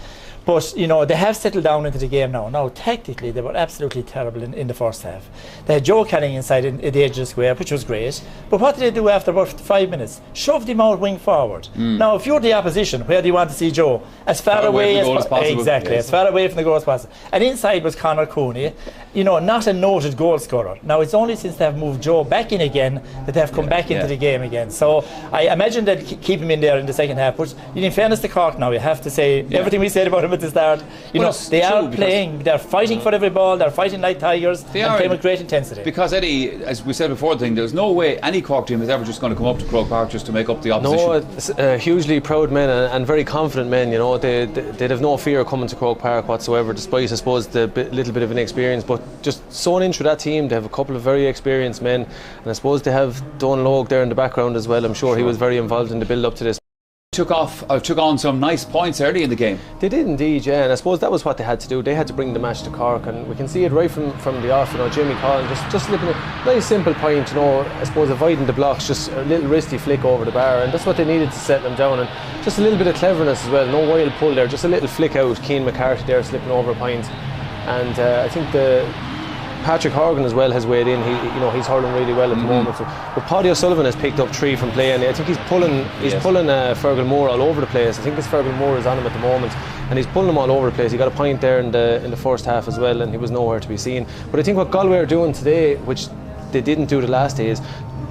But they have settled down into the game now. Now tactically they were absolutely terrible in the first half. They had Joe Canning inside at the edge of the square, which was great. But what did they do after about 5 minutes? Shoved him out wing forward. Now if you're the opposition, where do you want to see Joe? As far away as possible. Exactly, as far away from the goal as possible. And inside was Conor Cooney, not a noted goal scorer. Now it's only since they've moved Joe back in again that they've come back into the game again. So I imagine they'll keep him in there in the second half. But in fairness to Cork now, you have to say everything we said about him at the start. They are playing, they're fighting for every ball, they're fighting like tigers, and playing with great intensity. Because Eddie, as we said before, there's no way any Cork team is ever just going to come up to Croke Park just to make up the opposition. No, it's hugely proud men and very confident men. They'd have no fear coming to Croke Park whatsoever, despite I suppose the little bit of inexperience. But just sewn into that team, they have a couple of very experienced men, and I suppose they have Don Logue there in the background as well. I'm sure he was very involved in the build up to this. Took on some nice points early in the game. They did indeed, yeah, and I suppose that was what they had to do. They had to bring the match to Cork, and we can see it right from the off. Jamie Collins just slipping a nice simple point, I suppose avoiding the blocks, just a little wristy flick over the bar, and that's what they needed to set them down. And just a little bit of cleverness as well, no wild pull there, just a little flick out. Keane McCarthy there slipping over a point, and I think Patrick Horgan as well has weighed in. He's hurling really well at the moment. But Paddy O'Sullivan has picked up 3 from play, and I think he's pulling Fergal Moore all over the place. I think it's Fergal Moore is on him at the moment, and he's pulling him all over the place. He got a point there in the first half as well, and he was nowhere to be seen. But I think what Galway are doing today, which they didn't do the last day, is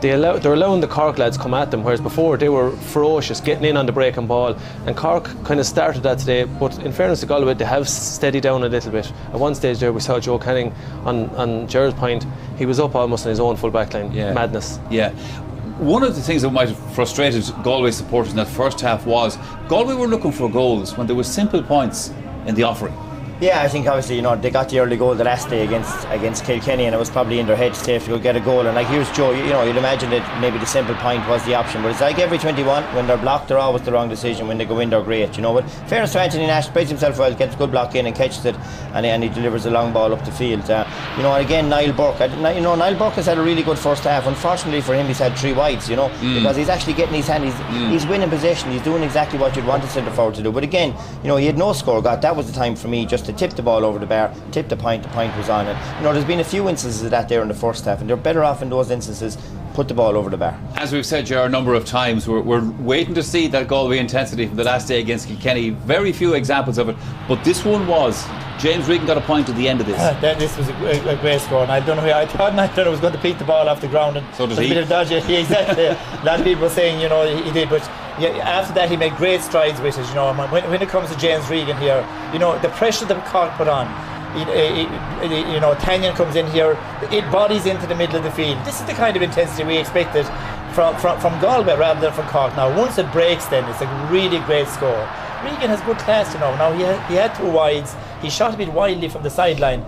they're allowing the Cork lads come at them, whereas before they were ferocious, getting in on the breaking ball, and Cork kind of started that today. But in fairness to Galway, they have steadied down a little bit. At one stage there we saw Joe Canning on Gerard's point, he was up almost on his own full back line. Madness. Yeah. One of the things that might have frustrated Galway supporters in that first half was Galway were looking for goals when there were simple points in the offering. Yeah, I think obviously they got the early goal the last day against Kilkenny, and it was probably in their heads to go get a goal. And like here's Joe, you'd imagine that maybe the simple point was the option, but it's like every 21, when they're blocked, they're always the wrong decision. When they go in, they're great. But fairness to Anthony Nash, plays himself well, gets a good block in and catches it, and he delivers a long ball up the field. And again, Niall Burke. Niall Burke has had a really good first half. Unfortunately for him, he's had 3 wides. Because he's actually getting his hand. He's winning possession. He's doing exactly what you'd want a centre forward to do. But again, he had no score. That was the time for me just to tip the ball over the bar, tip the point was on it. There's been a few instances of that there in the first half, and they're better off in those instances. Put the ball over the bar. As we've said, Gerard, a number of times, we're waiting to see that Galway intensity from the last day against Kilkenny. Very few examples of it, but this one was. James Regan got a point at the end of this. This was a great score, and I don't know who I thought was going to pick the ball off the ground, and so did he. A bit of dodgy. Exactly. A lot of people were saying, he did, but after that he made great strides with it. When it comes to James Regan here, the pressure that Cork put on. Tanyan comes in here, it bodies into the middle of the field. This is the kind of intensity we expected from Galway rather than from Cork. Now once it breaks, then it's a really great score. Regan has good class, Now he had 2 wides. He shot a bit wildly from the sideline.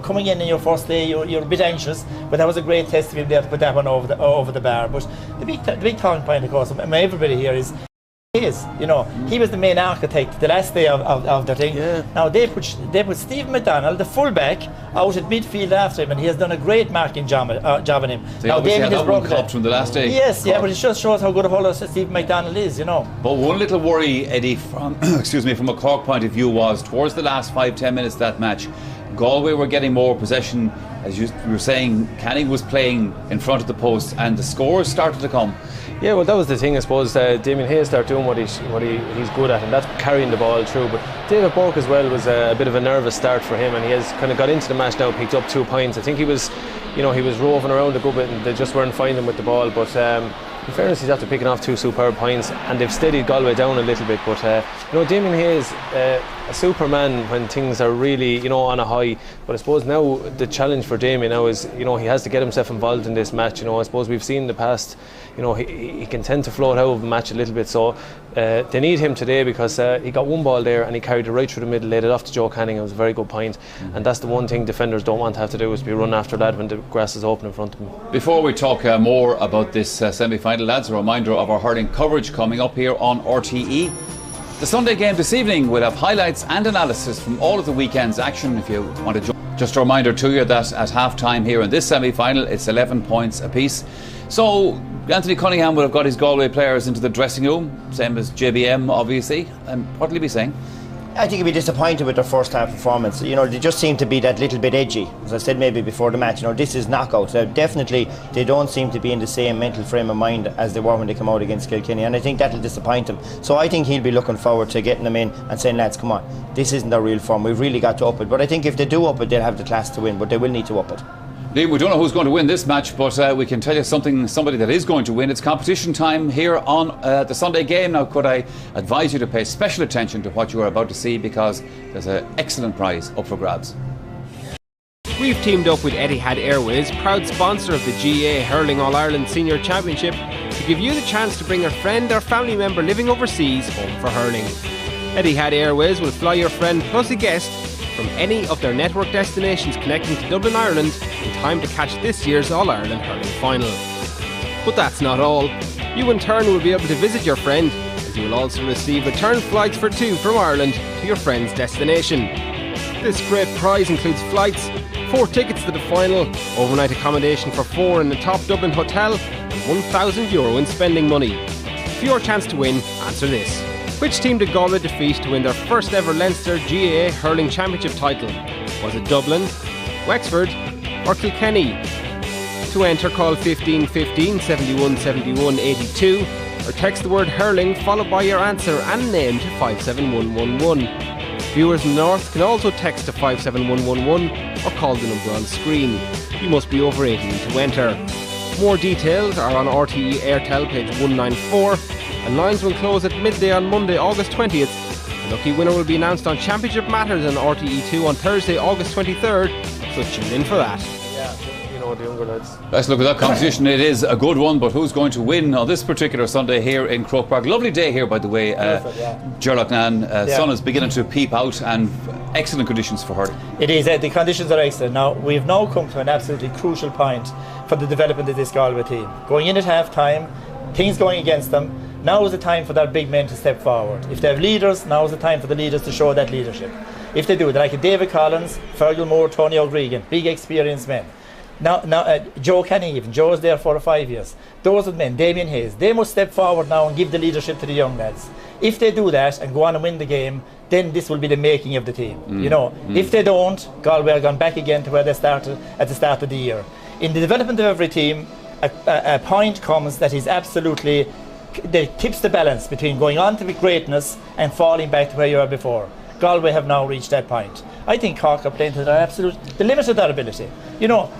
Coming in your first day, you're a bit anxious, but that was a great test to be able to put that one over the bar. But the big talking point, of course, everybody here is Hayes, you know, he was the main architect the last day of their thing. Now they put Stephen McDonald, the fullback, out at midfield after him, and he has done a great marking job on him. They now obviously had that one copped from the last day. Yes, yeah, but it just shows how good a holder Stephen McDonald is, you know. But one little worry, Eddie, from from a Cork point of view, was towards the last 5-10 minutes of that match, Galway were getting more possession. As you were saying, Canning was playing in front of the post, and the scores started to come. Yeah, well, that was the thing, I suppose. Damien Hayes started doing what he's good at, and that's carrying the ball through. But David Burke as well was a bit of a nervous start for him, and he has kind of got into the match now, picked up 2 points. I think he was roving around a good bit, and they just weren't finding him with the ball. But in fairness, he's after picking off 2 superb points, and they've steadied Galway down a little bit. But Damien Hayes, a superman when things are really on a high. But I suppose now the challenge for Damien now is he has to get himself involved in this match. I suppose we've seen in the past he can tend to float out of the match a little bit. So they need him today because he got one ball there and he carried it right through the middle, laid it off to Joe Canning. It was a very good point, and that's the one thing defenders don't want to have to do, is be run after that when the grass is open in front of them. Before we talk more about this semi-final, lads, a reminder of our hurling coverage coming up here on RTE. The Sunday game this evening will have highlights and analysis from all of the weekend's action if you want to join. Just a reminder to you that at half-time here in this semi-final it's 11 points apiece. So Anthony Cunningham would have got his Galway players into the dressing room, same as JBM obviously. And what will he be saying? I think he'd be disappointed with their first half performance. They just seem to be that little bit edgy. As I said maybe before the match, this is knockout. Definitely they don't seem to be in the same mental frame of mind as they were when they come out against Kilkenny, and I think that'll disappoint him. So I think he'll be looking forward to getting them in and saying, lads, come on, this isn't their real form, we've really got to up it. But I think if they do up it, they'll have the class to win, but they will need to up it. Liam, we don't know who's going to win this match, but we can tell you somebody that is going to win. It's competition time here on the Sunday game. Now, could I advise you to pay special attention to what you are about to see, because there's an excellent prize up for grabs. We've teamed up with Etihad Airways, proud sponsor of the GA Hurling All-Ireland Senior Championship, to give you the chance to bring a friend or family member living overseas home for hurling. Etihad Airways will fly your friend plus a guest from any of their network destinations connecting to Dublin, Ireland, in time to catch this year's All-Ireland hurling final. But that's not all. You in turn will be able to visit your friend, as you will also receive return flights for 2 from Ireland to your friend's destination. This great prize includes flights, 4 tickets to the final, overnight accommodation for 4 in the top Dublin hotel, and €1,000 in spending money. For your chance to win, answer this. Which team did Galway defeat to win their first ever Leinster GAA Hurling Championship title? Was it Dublin, Wexford or Kilkenny? To enter, call 15 15 71 71 82 or text the word hurling followed by your answer and name to 57111. Viewers in the north can also text to 57111 or call the number on screen. You must be over 18 to enter. More details are on RTE Airtel page 194, and lines will close at midday on Monday, August 20th. The lucky winner will be announced on Championship Matters on RTE2 on Thursday, August 23rd, so tune in for that. The younger lads. Let's look at that competition. It is a good one, but who's going to win on this particular Sunday here in Croke Park? Lovely day here, by the way. Gerlachnan, sun is beginning to peep out, and excellent conditions for hurling. It is. The conditions are excellent. Now, we've now come to an absolutely crucial point for the development of this Galway team. Going in at half-time, things going against them. Now is the time for their big men to step forward. If they have leaders, now is the time for the leaders to show that leadership. If they do, they're like David Collins, Fergal Moore, Tony O'Gregan, big experienced men. Now, Joe Canning, even Joe's there 4 or 5 years. Those are the men, Damien Hayes. They must step forward now and give the leadership to the young lads. If they do that and go on and win the game, then this will be the making of the team. If they don't, Galway are gone back again to where they started at the start of the year. In the development of every team, a point comes that is absolutely, that tips the balance between going on to greatness and falling back to where you were before. Galway have now reached that point. I think Cork are playing to the limit of their ability.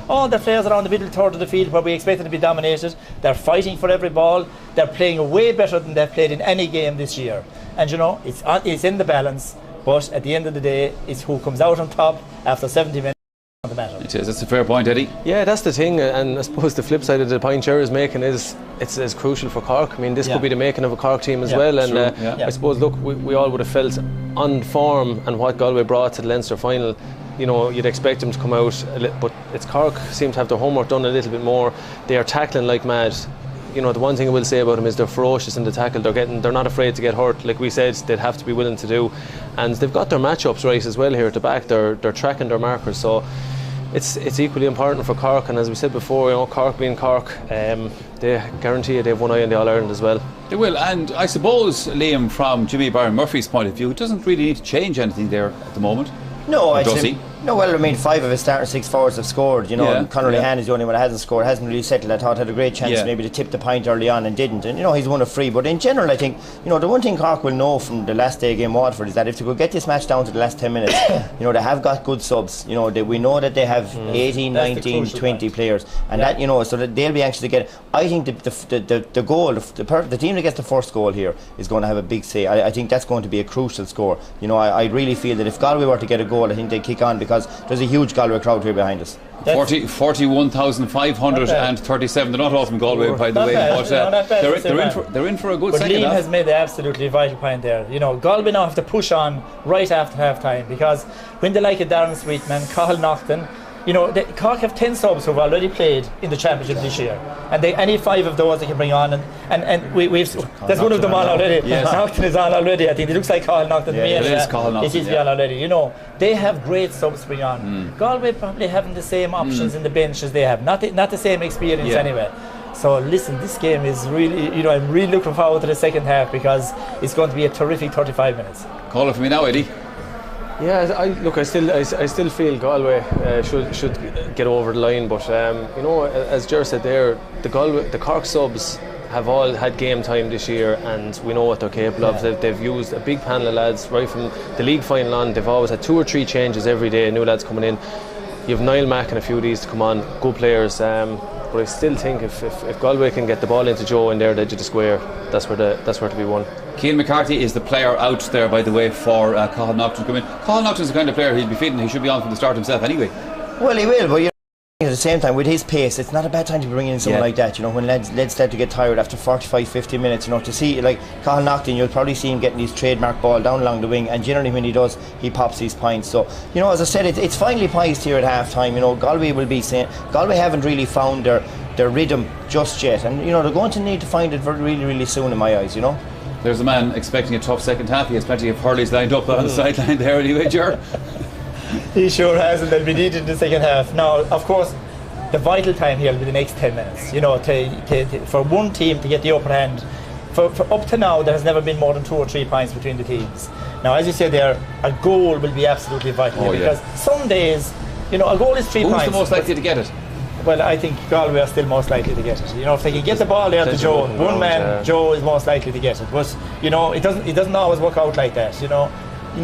All the players around the middle third of the field where we expected to be dominated, they're fighting for every ball. They're playing way better than they've played in any game this year. And it's in the balance, but at the end of the day, it's who comes out on top after 70 minutes. It is. That's a fair point, Eddie. Yeah, that's the thing, and I suppose the flip side of the point Ger is making is it's as crucial for Cork. I mean, this could be the making of a Cork team as well, and I suppose, look, we all would have felt on form and what Galway brought to the Leinster final. You'd expect them to come out, but it's Cork seem to have their homework done a little bit more. They are tackling like mad. you know, the one thing I will say about them is they're ferocious in the tackle. They're not afraid to get hurt. Like we said, they'd have to be willing to do, and they've got their matchups right as well here at the back. They're tracking their markers, so it's equally important for Cork. And as we said before, you know, Cork being Cork, they guarantee you they have one eye on the All-Ireland as well. They will, and I suppose, Liam, from Jimmy Byron Murphy's point of view, it doesn't really need to change anything there at the moment. No, does he? No, well, I mean, 5 of his starting 6 forwards have scored. You know, Conor Lehan is the only one that hasn't scored. Hasn't really settled. I thought had a great chance maybe to tip the point early on and didn't. And you know, he's one of 3. But in general, I think, you know, the one thing Cork will know from the last day game Waterford is that if they could get this match down to the last 10 minutes, you know, they have got good subs. You know, we know that they have 18, 19, 20 players, and that, you know, so that they'll be anxious to get it. I think the goal, the team that gets the first goal here is going to have a big say. I think that's going to be a crucial score. You know, I really feel that if Galway were to get a goal, I think they'd kick on, because there's a huge Galway crowd here behind us. 41,537. They're not all from Galway, by the way, but they're in for a good second half. Liam has made the absolutely vital point there. You know, Galway now have to push on right after half time, because when they like a Darren Sweetman, Cathal Naughton, you know, Cork have 10 subs who've already played in the championship this year, and any 5 of those they can bring on, and we've there's one of them on already. Yes. Naughton is on already. I think it looks like Cathal Naughton. Yeah, it is Cathal Naughton. It is on already. You know, they have great subs to bring on. Galway probably having the same options in the bench as they have, not the same experience anyway. So listen, this game is really, you know, I'm really looking forward to the second half, because it's going to be a terrific 35 minutes. Call it for me now, Eddie. Yeah, I still feel Galway should get over the line, but you know, as Ger said there, the Cork subs have all had game time this year, and we know what they're capable of. They've used a big panel of lads right from the league final on. They've always had 2 or 3 changes every day, new lads coming in. You have Niall Mack and a few of these to come on, good players. But I still think if Galway can get the ball into Joe in there at the edge of the square, that's where to be won. Cian McCarthy is the player out there, by the way, for Cathal Naughton to come in. Cathal Naughton's the kind of player he'll be feeding. He should be on from the start himself anyway. Well, he will, but you know, at the same time, with his pace, it's not a bad time to bring in someone like that. You know, when lads start to get tired after 45-50 minutes, you know, to see like Cathal Naughton, you'll probably see him getting his trademark ball down along the wing, and generally when he does, he pops these points. So, you know, as I said, it's finally poised here at half time. You know, Galway will be saying Galway haven't really found their rhythm just yet, and you know, they're going to need to find it really, really soon in my eyes, you know. There's a man expecting a tough second half. He has plenty of hurleys lined up on the sideline there anyway, Ger. He sure has, and they'll be needed in the second half. Now, of course, the vital time here will be the next 10 minutes. You know, for one team to get the upper hand. For up to now, there has never been more than 2 or 3 points between the teams. Now, as you said there, a goal will be absolutely vital, because some days, you know, a goal is 3 points. Who's the most likely to get it? Well, I think Galway are still most likely to get it. You know, if they can get the ball there to Joe, one man, Joe is most likely to get it. But you know, it doesn't always work out like that. You know,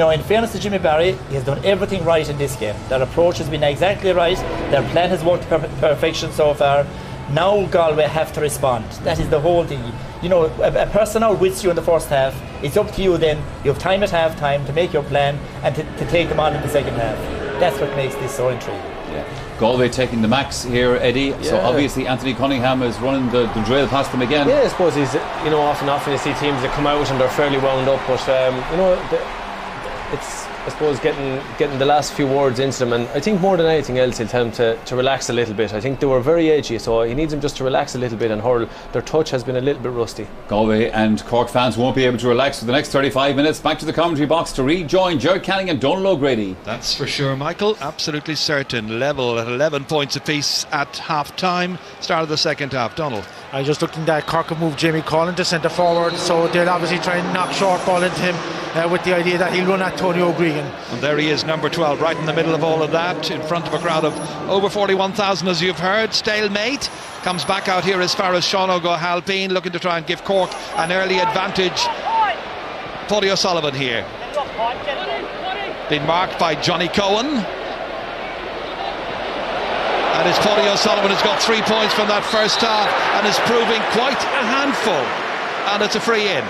in fairness to Jimmy Barry, he has done everything right in this game. Their approach has been exactly right. Their plan has worked to perfection so far. Now Galway have to respond. That is the whole thing. You know, a person out with you in the first half. It's up to you then. You have time at half time to make your plan and to take them on in the second half. That's what makes this so intriguing. Yeah. Galway taking the max here, Eddie. So obviously Anthony Cunningham is running the drill past them again. Yeah, I suppose he's, you know, often you see teams that come out and they're fairly wound up, but you know, it's, I suppose, getting the last few words into them, and I think more than anything else he'll tell them to relax a little bit. I think they were very edgy, so he needs them just to relax a little bit and hurl. Their touch has been a little bit rusty. Galway and Cork fans won't be able to relax for the next 35 minutes. Back to the commentary box to rejoin Ger Canning and Donal O'Grady. That's for sure, Michael. Absolutely certain. Level at 11 points apiece at half time. Start of the second half. Donal. I just looked in that Cork have moved Jamie Collin to centre forward, so they'll obviously try and knock short ball into him with the idea that he'll run at Tony O'Grady. And there he is, number 12, right in the middle of all of that, in front of a crowd of over 41,000, as you've heard. Stalemate. Comes back out here as far as Sean O'Halpine, looking to try and give Cork an early advantage. Paddy O'Sullivan here. Been marked by Johnny Cohen. And it's Paddy O'Sullivan who's got 3 points from that first half and is proving quite a handful. And it's a free in.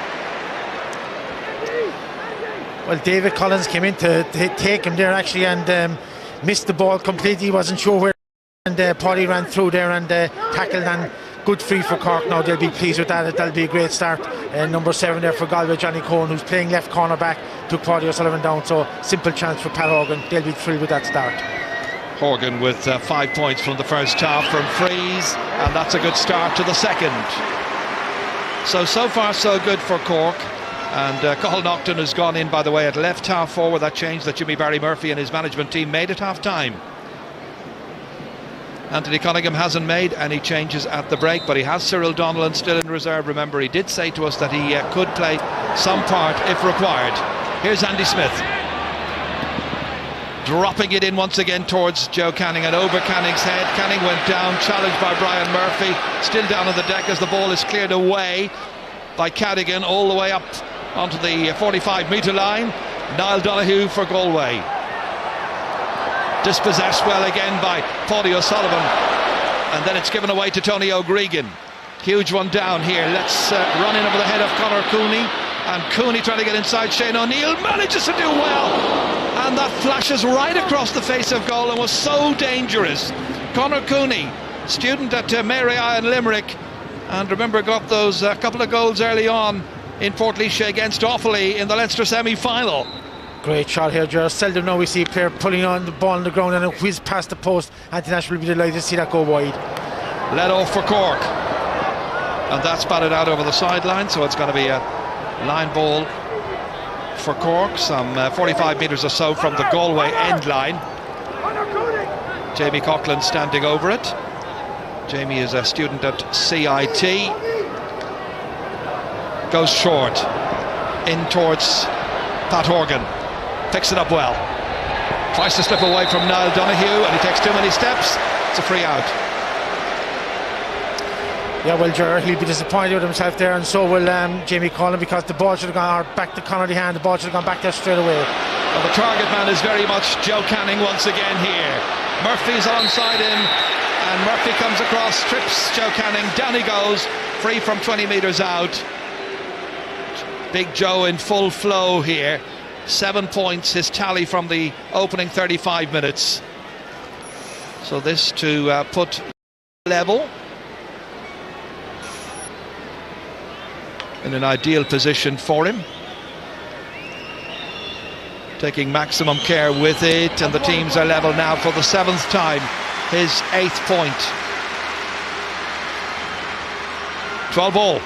Well, David Collins came in to take him there actually, and missed the ball completely. He wasn't sure where, and Paddy ran through there and tackled, and good free for Cork. Now they'll be pleased with that. That'll be a great start. Number 7 there for Galway, Johnny Cohen, who's playing left corner back, took Paddy O'Sullivan down, so simple chance for Pat Horgan. They'll be thrilled with that start. Horgan with 5 points from the first half from frees, and that's a good start to the second. So far so good for Cork. And Cathal Naughton has gone in, by the way, at left half forward. That change that Jimmy Barry Murphy and his management team made at half time. Anthony Cunningham hasn't made any changes at the break, but he has Cyril Donnellan still in reserve. Remember, he did say to us that he could play some part if required. Here's Andy Smith, dropping it in once again towards Joe Canning and over Canning's head. Canning went down, challenged by Brian Murphy, still down on the deck as the ball is cleared away by Cadigan all the way up onto the 45-metre line. Niall Donoghue for Galway. Dispossessed well again by Paudie O'Sullivan, and then it's given away to Tony O'Gregan. Huge one down here. Let's run in over the head of Conor Cooney, and Cooney trying to get inside. Shane O'Neill manages to do well, and that flashes right across the face of goal and was so dangerous. Conor Cooney, student at Mary Iron Limerick, and remember got those couple of goals early on in Portlaoise against Offaly in the Leinster semi-final. Great shot here, Gerald. Seldom now we see a player pulling on the ball on the ground and a whiz past the post. Anthony Nash will be delighted to see that go wide. Let off for Cork, and that's batted out over the sideline, so it's going to be a line ball for Cork, some 45 metres or so from the Galway end line. Jamie Coughlin standing over it. Jamie is a student at CIT. Goes short in towards Pat Horgan. Picks it up well. Tries to slip away from Niall Donoghue, and he takes too many steps. It's a free out. Yeah, well, Ger, he'll be disappointed with himself there, and so will Jamie Collin, because the ball should have gone back to Conor Dehan. The ball should have gone back there straight away. Well, the target man is very much Joe Canning once again here. Murphy's alongside him, and Murphy comes across, trips Joe Canning. Down he goes, free from 20 metres out. Big Joe in full flow here. 7 points, his tally from the opening 35 minutes. So this to put level in an ideal position for him. Taking maximum care with it, and the teams are level now for the 7th time. His 8th point. 12 all.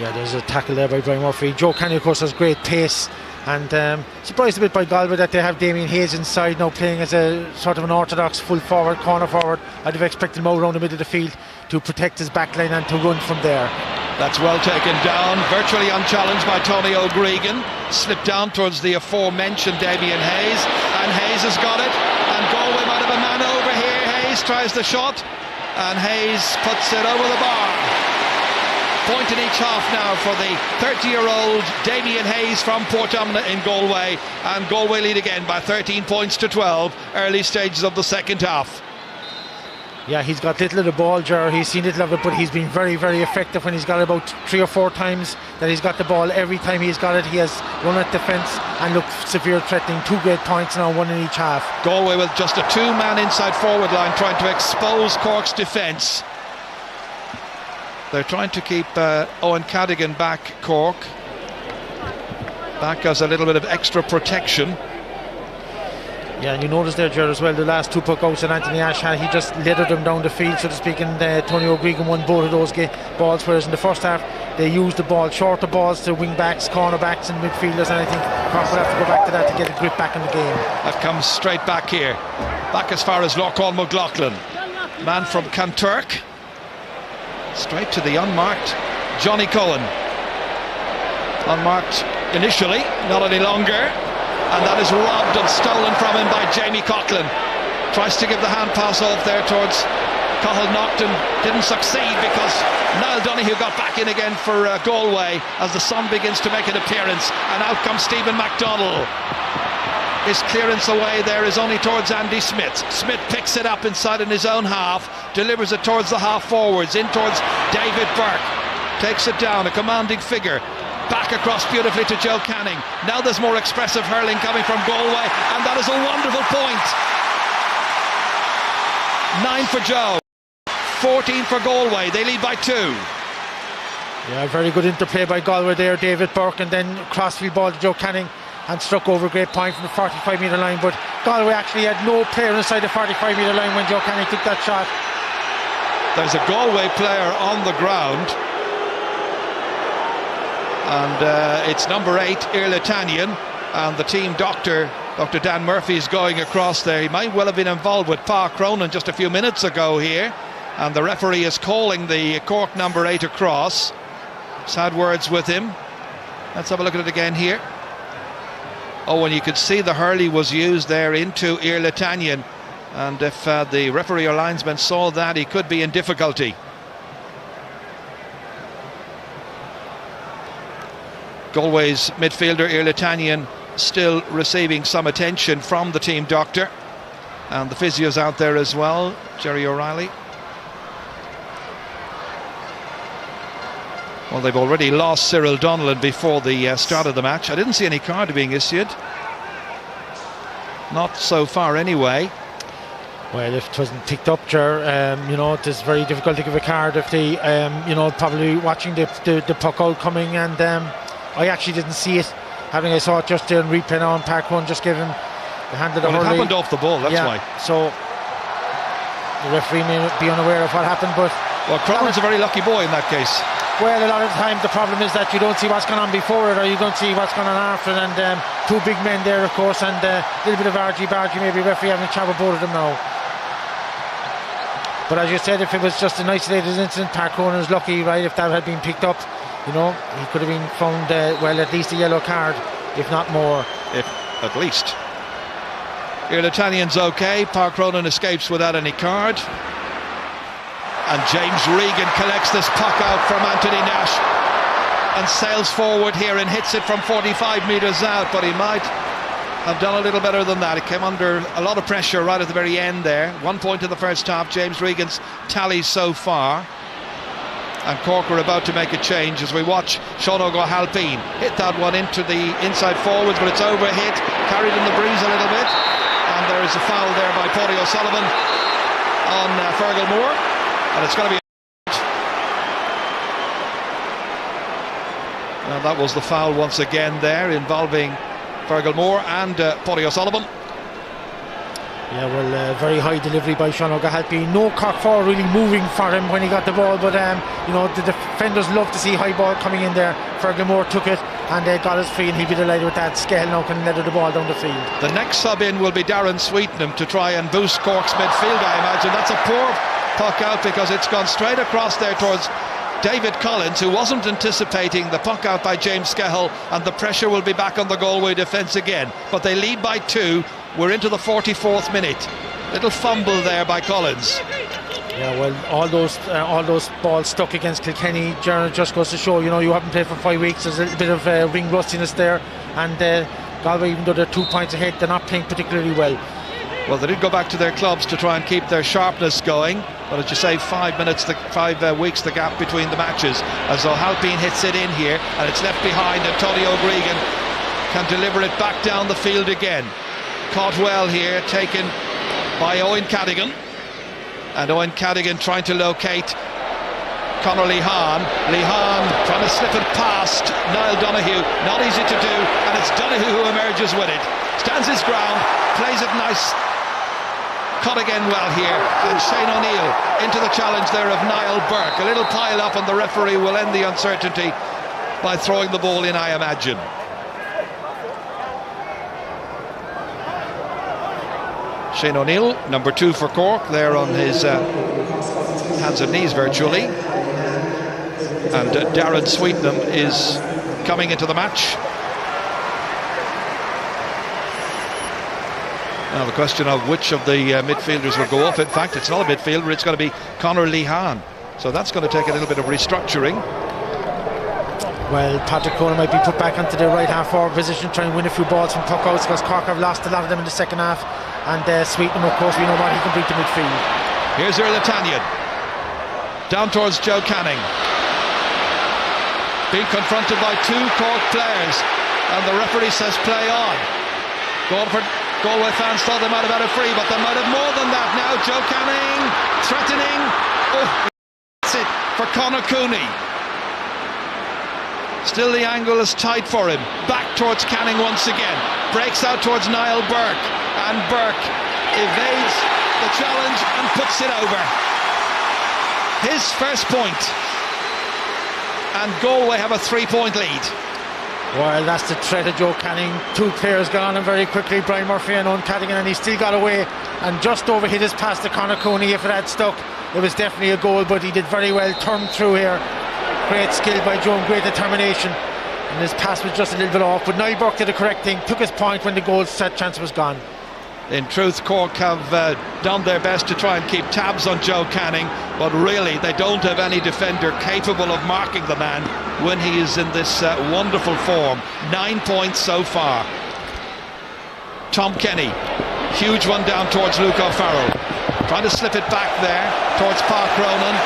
Yeah, there's a tackle there by Brian Murphy. Joe Canning, of course, has great pace, and surprised a bit by Galway that they have Damien Hayes inside now, playing as a sort of an orthodox full forward, corner forward. I'd have expected him out around the middle of the field to protect his backline and to run from there. That's well taken down, virtually unchallenged by Tony O'Gregan. Slipped down towards the aforementioned Damien Hayes, and Hayes has got it, and Galway might have a man over here. Hayes tries the shot, and Hayes puts it over the bar. Point in each half now for the 30-year-old Damien Hayes from Portumna in Galway, and Galway lead again by 13 points to 12, early stages of the second half. Yeah, he's got little of the ball, Ger. He's seen little of it, but he's been very, very effective when he's got it. About 3 or 4 times that he's got the ball. Every time he's got it, he has run at defence and looked severe threatening. 2 great points now, 1 in each half. Galway with just a 2-man inside forward line trying to expose Cork's defence. They're trying to keep Owen Cadigan back, Cork. Back as a little bit of extra protection. Yeah, and you notice there, Gerard, as well, the last 2 puckouts that Anthony Ashe had, he just littered them down the field, so to speak, and Tony O'Gregan won both of those balls, whereas in the first half they used the ball, shorter balls to wing backs, corner backs and midfielders, and I think Cork will have to go back to that to get a grip back in the game. That comes straight back here, back as far as Lochorn McLaughlin. Man from Kanturk. Straight to the unmarked Johnny Cohen. Unmarked initially, not any longer. And that is robbed and stolen from him by Jamie Coughlin. Tries to give the hand pass off there towards Cathal Naughton. Didn't succeed because Niall Donoghue got back in again for Galway as the sun begins to make an appearance. And out comes Stephen McDonnell. His clearance away there is only towards Andy Smith. Smith picks it up inside in his own half, delivers it towards the half forwards, in towards David Burke. Takes it down, a commanding figure. Back across beautifully to Joe Canning. Now there's more expressive hurling coming from Galway, and that is a wonderful point. 9 for Joe, 14 for Galway. They lead by 2. Yeah, very good interplay by Galway there, David Burke, and then crossfield ball to Joe Canning, and struck over a great point from the 45-metre line. But Galway actually had no player inside the 45-metre line when Joe Canning took that shot. There's a Galway player on the ground. And it's number 8, Irletanian, and the team doctor, Dr. Dan Murphy, is going across there. He might well have been involved with Pa Cronin just a few minutes ago here, and the referee is calling the Cork number 8 across. He's had words with him. Let's have a look at it again here. Oh, and you could see the hurley was used there into Irletanian, and if the referee or linesman saw that, he could be in difficulty. Galway's midfielder Irletanian still receiving some attention from the team doctor, and the physio's out there as well, Jerry O'Reilly. Well, they've already lost Cyril Donnellan before the start of the match. I didn't see any card being issued. Not so far anyway. Well, if it wasn't picked up, Ger, you know, it is very difficult to give a card if they, you know, probably watching the puck out coming, and I actually didn't see it. I saw it just there in replay now, and Park One just gave him the hand of the hurley. It happened off the ball, that's why. So the referee may be unaware of what happened, but... Well, Cronin's a very lucky boy in that case. Well, a lot of the time the problem is that you don't see what's going on before it, or you don't see what's going on after it, and two big men there, of course, and a little bit of argy-bargy, maybe referee having a chat with both of them now. But as you said, if it was just an isolated incident, Park Cronin is lucky, right? If that had been picked up, you know, he could have been found, well, at least a yellow card, if not more. If at least. Irletanian's okay. Park Cronin escapes without any card. And James Regan collects this puck out from Anthony Nash and sails forward here and hits it from 45 metres out, but he might have done a little better than that. It came under a lot of pressure right at the very end there. 1 point in the first half, James Regan's tally so far. And Cork are about to make a change as we watch Sean O'Halpine hit that one into the inside forwards, but it's overhit, carried in the breeze a little bit, and there is a foul there by Paddy O'Sullivan on Fergal Moore, and it's going to be and that was the foul once again there, involving Fergal Moore and Paddy O'Sullivan. Yeah, well, very high delivery by Sean O'Halpine. No Cork forward really moving for him when he got the ball, but you know, the defenders love to see high ball coming in there. Fergal Moore took it and got us free, and he'd be delighted with that. Scahill now can let the ball down the field. The next sub in will be Darren Sweetenham to try and boost Cork's midfield, I imagine. That's a poor puck out because it's gone straight across there towards David Collins, who wasn't anticipating the puck out by James Scahill, and the pressure will be back on the Galway defence again. But they lead by 2. We're into the 44th minute. Little fumble there by Collins. Yeah, well, all those balls stuck against Kilkenny, Jared, just goes to show, you know, you haven't played for 5 weeks. There's a little bit of ring rustiness there, and Galway, even though they're 2 points ahead, they're not playing particularly well. Well, they did go back to their clubs to try and keep their sharpness going, but as you say, 5 weeks the gap between the matches, as O'Halpine hits it in here, and it's left behind, and Tony O'Gregan can deliver it back down the field again. Caught well here, taken by Owen Cadigan, and Owen Cadigan trying to locate Conor Lehan. Lehan trying to slip it past Niall Donoghue, not easy to do, and it's Donoghue who emerges with it, stands his ground, plays it nice, cut again well here, and Shane O'Neill into the challenge there of Niall Burke. A little pile up, and the referee will end the uncertainty by throwing the ball in, I imagine. Shane O'Neill, number 2 for Cork, there on his hands and knees virtually. And Darren Sweetenham is coming into the match. Now the question of which of the midfielders will go off. In fact, it's not a midfielder, it's going to be Conor Lehan. So that's going to take a little bit of restructuring. Well, Patrick Cronin might be put back onto the right half forward position, trying to win a few balls from puck outs, because Cork have lost a lot of them in the second half. And Sweetenham, of course, we know what he can bring to midfield. Here's Irletanian down towards Joe Canning, being confronted by 2 Cork players, and the referee says play on. Galway fans thought they might have had a free, but they might have more than that now. Joe Canning threatening. Oh, that's it for Conor Cooney. Still the angle is tight for him. Back towards Canning once again. Breaks out towards Niall Burke, and Burke evades the challenge and puts it over. His first point. and Galway have a 3-point lead. Well, that's the threat of Joe Canning. 2 players got on him very quickly, Brian Murphy and Owen Cadigan, and he still got away and just overhit his pass to Conor Cooney. If it had stuck, it was definitely a goal, but he did very well, turned through here. Great skill by Joe and great determination, and his pass was just a little bit off, but Niall Burke did the correct thing, took his point when the goal set chance was gone. In truth, Cork have done their best to try and keep tabs on Joe Canning, but really they don't have any defender capable of marking the man when he is in this wonderful form. 9 points so far. Tom Kenny, huge one down towards Luke O'Farrell, trying to slip it back there towards Park Ronan.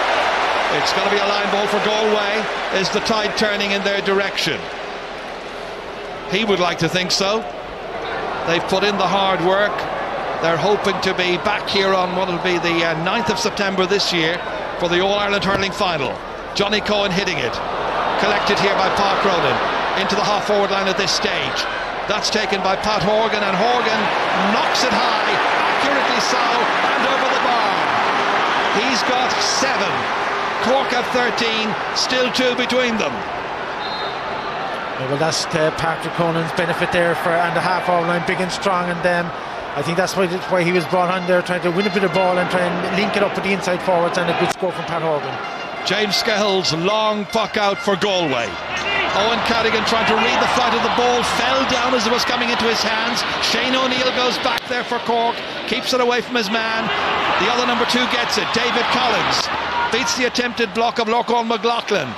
It's going to be a line ball for Galway. Is the tide turning in their direction? He would like to think so. They've put in the hard work. They're hoping to be back here on what will be the 9th of September this year for the All-Ireland hurling final. Johnny Cohen hitting it. Collected here by Park Ronan into the half-forward line at this stage. That's taken by Pat Horgan, and Horgan knocks it high, accurately so, and over the bar. He's got 7. Cork have 13, still 2 between them. Well, that's Patrick Conan's benefit there and the half-hour line, big and strong, and I think that's why he was brought on there, trying to win a bit of ball and try and link it up with the inside forwards, and a good score from Pat Horgan. James Skell's long puck out for Galway. Owen Cadigan trying to read the flight of the ball, fell down as it was coming into his hands. Shane O'Neill goes back there for Cork, keeps it away from his man. The other number 2 gets it, David Collins. Beats the attempted block of Lorcan McLaughlin.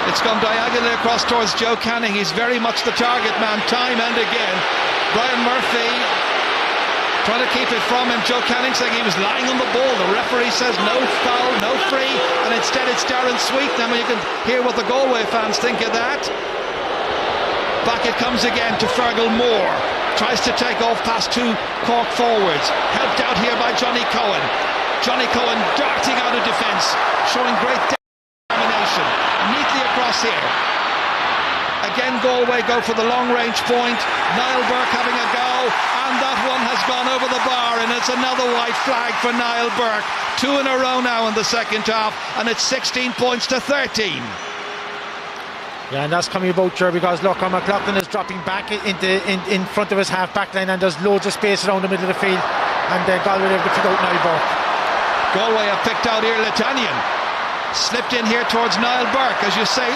It's gone diagonally across towards Joe Canning. He's very much the target man time and again. Brian Murphy trying to keep it from him. Joe Canning saying he was lying on the ball. The referee says no foul, no free, and instead it's Darren Sweetnam, and you can hear what the Galway fans think of that. Back it comes again to Fergal Moore. Tries to take off past 2 Cork forwards. Helped out here by Johnny Cohen. Johnny Cohen darting out of defence, showing great determination. Neatly across here. Again Galway go for the long range point. Niall Burke having a go, and that one has gone over the bar, and it's another white flag for Niall Burke. 2 in a row now in the second half, and it's 16 points to 13. Yeah, and that's coming about, Ger, because Lorcan McLaughlin is dropping back in front of his half back line, and there's loads of space around the middle of the field, and Galway have to pick out Niall Burke. Galway have picked out here Letanian. Slipped in here towards Niall Burke. As you say,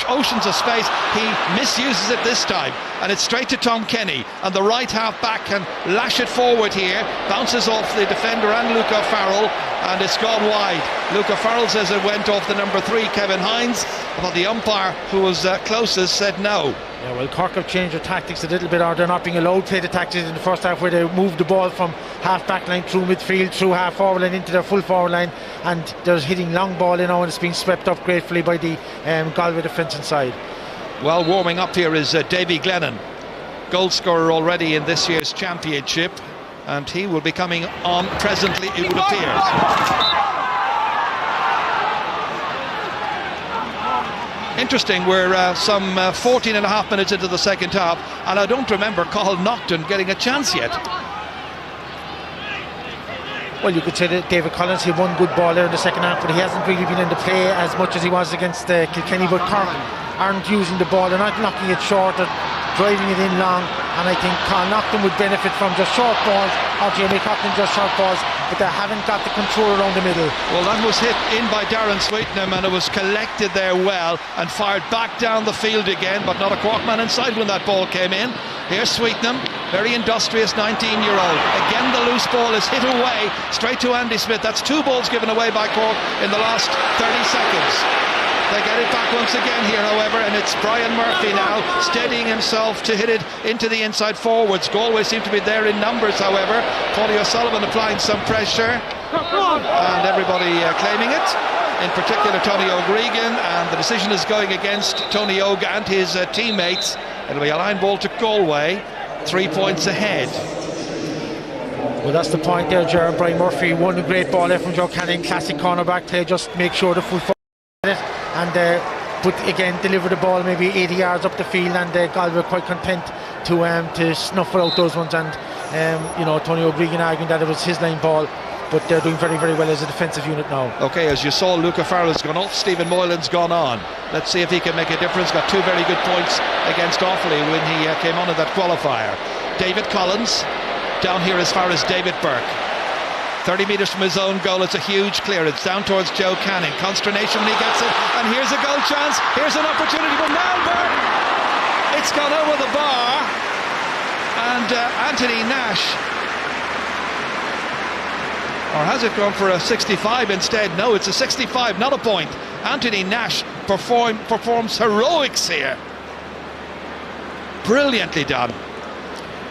oceans of space. He misuses it this time, and it's straight to Tom Kenny, and the right half back can lash it forward here. Bounces off the defender and Luke O'Farrell, and it's gone wide. Luke O'Farrell says it went off the number 3, Kevin Hines, but the umpire who was closest said no. Yeah, well, Cork have changed their tactics a little bit, or they're not being allowed to play the tactics in the first half, where they moved the ball from half back line through midfield, through half forward line into their full forward line, and they're hitting long ball, and it's being swept up gratefully by the Galway defence inside. Well, warming up here is Davy Glennon, goal scorer already in this year's championship, and he will be coming on presently, it would appear. Interesting, we're some 14 and a half minutes into the second half, and I don't remember Cathal Naughton getting a chance yet. Well, you could say that David Collins, he won good ball there in the second half, but he hasn't really been in the play as much as he was against Kilkenny. But Cork aren't using the ball, they're not knocking it short, they're driving it in long, and I think Cathal Naughton would benefit from just short balls, or Jamie Coughlin just short balls, but they haven't got the control around the middle. Well, that was hit in by Darren Sweetnam, and it was collected there well and fired back down the field again, but not a Cork man inside when that ball came in. Here's Sweetnam, very industrious 19-year-old. Again the loose ball is hit away straight to Andy Smith. That's 2 balls given away by Cork in the last 30 seconds. They get it back once again here, however, and it's Brian Murphy now steadying himself to hit it into the inside forwards. Galway seem to be there in numbers, however. Paulie O'Sullivan applying some pressure, and everybody claiming it, in particular Tony O'Gregan, and the decision is going against Tony Oga and his teammates. It'll be a line ball to Galway, 3 points ahead. Well, that's the point there, Gerard. Brian Murphy won a great ball there from Joe Canning, classic cornerback play, just make sure the full forward it, and but again deliver the ball maybe 80 yards up the field, and Galway were quite content to snuffle out those ones, and Tony O'Brien arguing that it was his line ball. but they're doing very, very well as a defensive unit now. Okay, as you saw, Luca Farrell's gone off, Stephen Moylan's gone on. Let's see if he can make a difference. Got 2 very good points against Offaly when he came on in that qualifier. David Collins down here as far as David Burke. 30 metres from his own goal, it's a huge clearance down towards Joe Canning. Consternation when he gets it, and here's a goal chance. Here's an opportunity for Niall Burke. It's gone over the bar, and Anthony Nash, or has it gone for a 65 instead? No, it's a 65, not a point. Anthony Nash performs heroics here. Brilliantly done.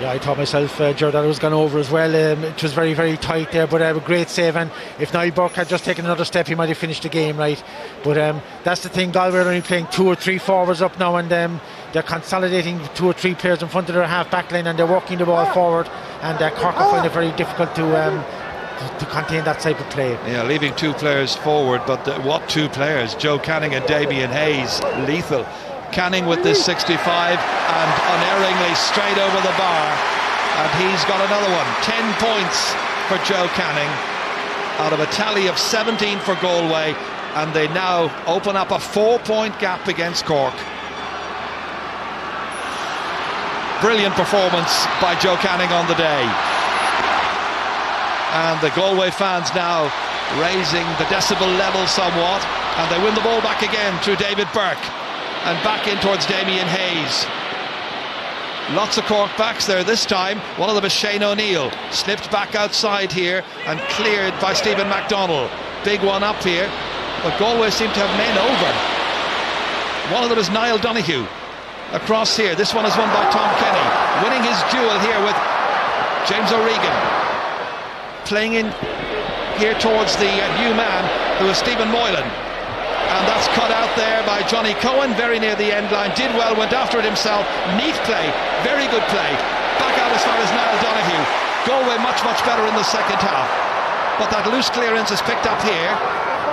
Yeah, I thought myself, Jordan was gone over as well. It was very, very tight there, but a great save. And if Niall Burke had just taken another step, he might have finished the game, right? But that's the thing, Galway are only playing 2 or 3 forwards up now, and they're consolidating 2 or 3 players in front of their half-back line, and they're working the ball forward. And Cork are finding it very difficult to contain that type of play. Yeah, leaving 2 players forward, but what 2 players? Joe Canning and Damien Hayes, lethal. Canning with this 65 and unerringly straight over the bar, and he's got another one. 10 points for Joe Canning out of a tally of 17 for Galway, and they now open up a 4-point gap against Cork. Brilliant performance by Joe Canning on the day, and the Galway fans now raising the decibel level somewhat, and they win the ball back again through David Burke. And back in towards Damien Hayes. Lots of Cork backs there this time. One of them is Shane O'Neill. Slipped back outside here and cleared by Stephen MacDonald. Big one up here, but Galway seem to have men over. One of them is Niall Donoghue. Across here, this one is won by Tom Kenny. Winning his duel here with James O'Regan. Playing in here towards the new man, who is Stephen Moylan. And that's cut out there by Johnny Cohen, very near the end line. Did well, went after it himself. Neat play, very good play. Back out as far as Niall Donoghue. Galway much, much better in the second half. But that loose clearance is picked up here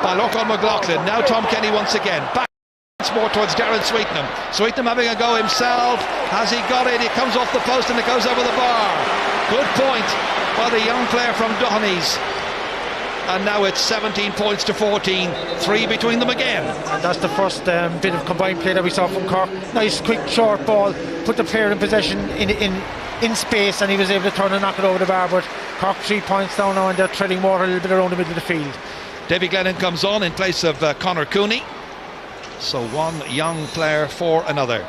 by Lorcan McLaughlin. Now Tom Kenny once again. Back once more towards Darren Sweetenham. Sweetenham having a go himself. Has he got it? It comes off the post and it goes over the bar. Good point by the young player from Dohenys. And now it's 17 points to 14, 3 between them again. And that's the first bit of combined play that we saw from Cork. Nice quick short ball, put the player in possession in space, and he was able to turn and knock it over the bar. But Cork 3 points down now, and they're treading water a little bit around the middle of the field. Davy Glennon comes on in place of Conor Cooney. So one young player for another.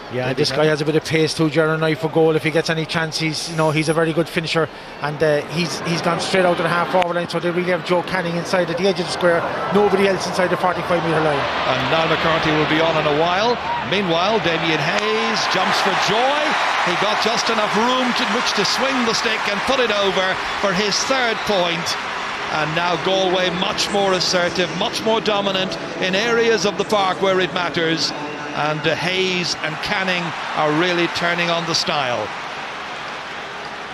Yeah, this guy has a bit of pace too, Gerard Knight, for goal. If he gets any chance, he's a very good finisher, and he's gone straight out to the half forward line. So they really have Joe Canning inside at the edge of the square, nobody else inside the 45 metre line. And Niall McCarthy will be on in a while. Meanwhile, Damien Hayes jumps for joy. He got just enough room in which to swing the stick and put it over for his 3rd point. And now Galway much more assertive, much more dominant in areas of the park where it matters. And Hayes and Canning are really turning on the style.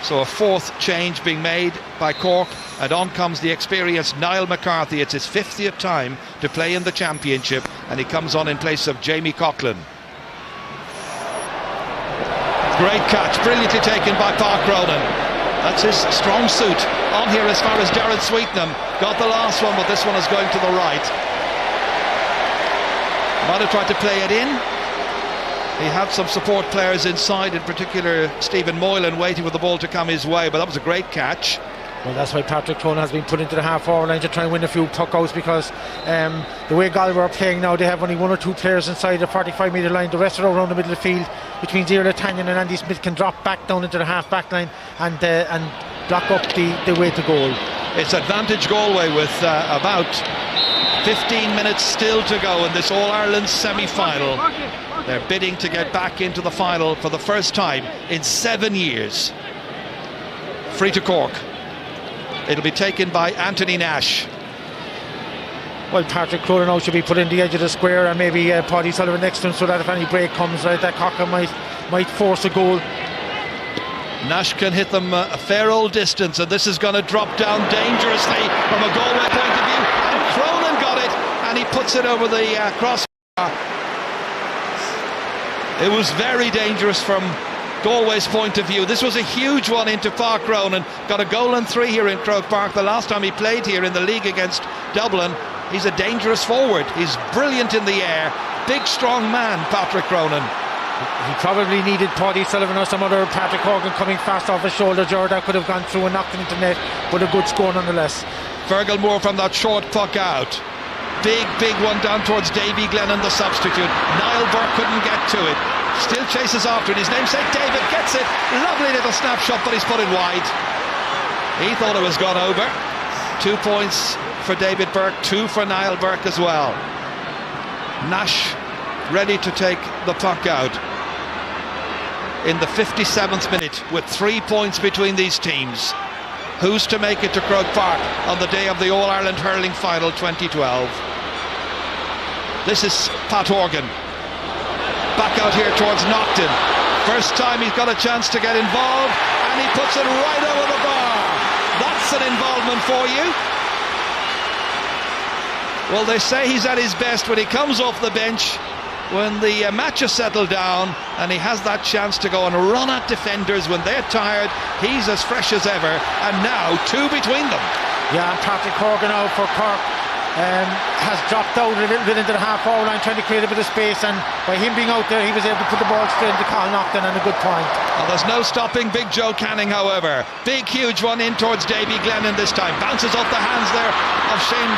So a 4th change being made by Cork, and on comes the experienced Niall McCarthy. It's his 50th time to play in the championship, and he comes on in place of Jamie Coughlin. Great catch, brilliantly taken by Park Ronan. That's his strong suit. On here as far as Darren Sweetenham. Got the last one, but this one is going to the right. Might have tried to play it in. He had some support players inside, in particular Stephen Moylan, waiting for the ball to come his way, but that was a great catch. Well, that's why Patrick Cronin has been put into the half-forward line to try and win a few puck-outs, because the way Galway are playing now, they have only 1 or 2 players inside the 45 metre line. The rest are around the middle of the field, which means Iarla Tanyan and Andy Smith can drop back down into the half-back line and block up the way to goal. It's advantage Galway with about 15 minutes still to go in this All-Ireland semi-final. They're bidding to get back into the final for the first time in 7 years. Free to Cork. It'll be taken by Anthony Nash. Well, Patrick Cronin now should be put in the edge of the square, and maybe Paddy Sullivan next to him, so that if any break comes, right, that Cocker might force a goal. Nash can hit them a fair old distance, and this is going to drop down dangerously from a Galway point of view, and Cronin got it, and he puts it over the crossbar. It was very dangerous from Galway's point of view. This was a huge one into Park Ronan. Got a goal and 3 here in Croke Park the last time he played here in the league against Dublin. He's a dangerous forward. He's brilliant in the air. Big, strong man, Patrick Ronan. He probably needed Paddy Sullivan or some other Patrick Horgan coming fast off his shoulder. That could have gone through and knocked it into net, but a good score nonetheless. Fergal Moore from that short puck out. Big one down towards Davy Glennon, the substitute. Niall Burke couldn't get to it. Still chases after it. His namesake David gets it. Lovely little snapshot, but he's put it wide. He thought it was gone over. 2 points for David Burke, 2 for Niall Burke as well. Nash ready to take the puck out in the 57th minute with 3 points between these teams. Who's to make it to Croke Park on the day of the All-Ireland Hurling Final 2012? This is Pat Horgan. Back out here towards Nocton. First time he's got a chance to get involved, and he puts it right over the bar. That's an involvement for you. Well, they say he's at his best when he comes off the bench, when the match is settled down, and he has that chance to go and run at defenders when they're tired. He's as fresh as ever, and now 2 between them. Yeah, and Patrick Horgan out for Cork has dropped out a little bit into the half-forward line, trying to create a bit of space, and by him being out there, he was able to put the ball straight into Colin Nocton, and a good point. Well, there's no stopping Big Joe Canning, however. Big, huge one in towards Davy Glennon this time. Bounces off the hands there of Shane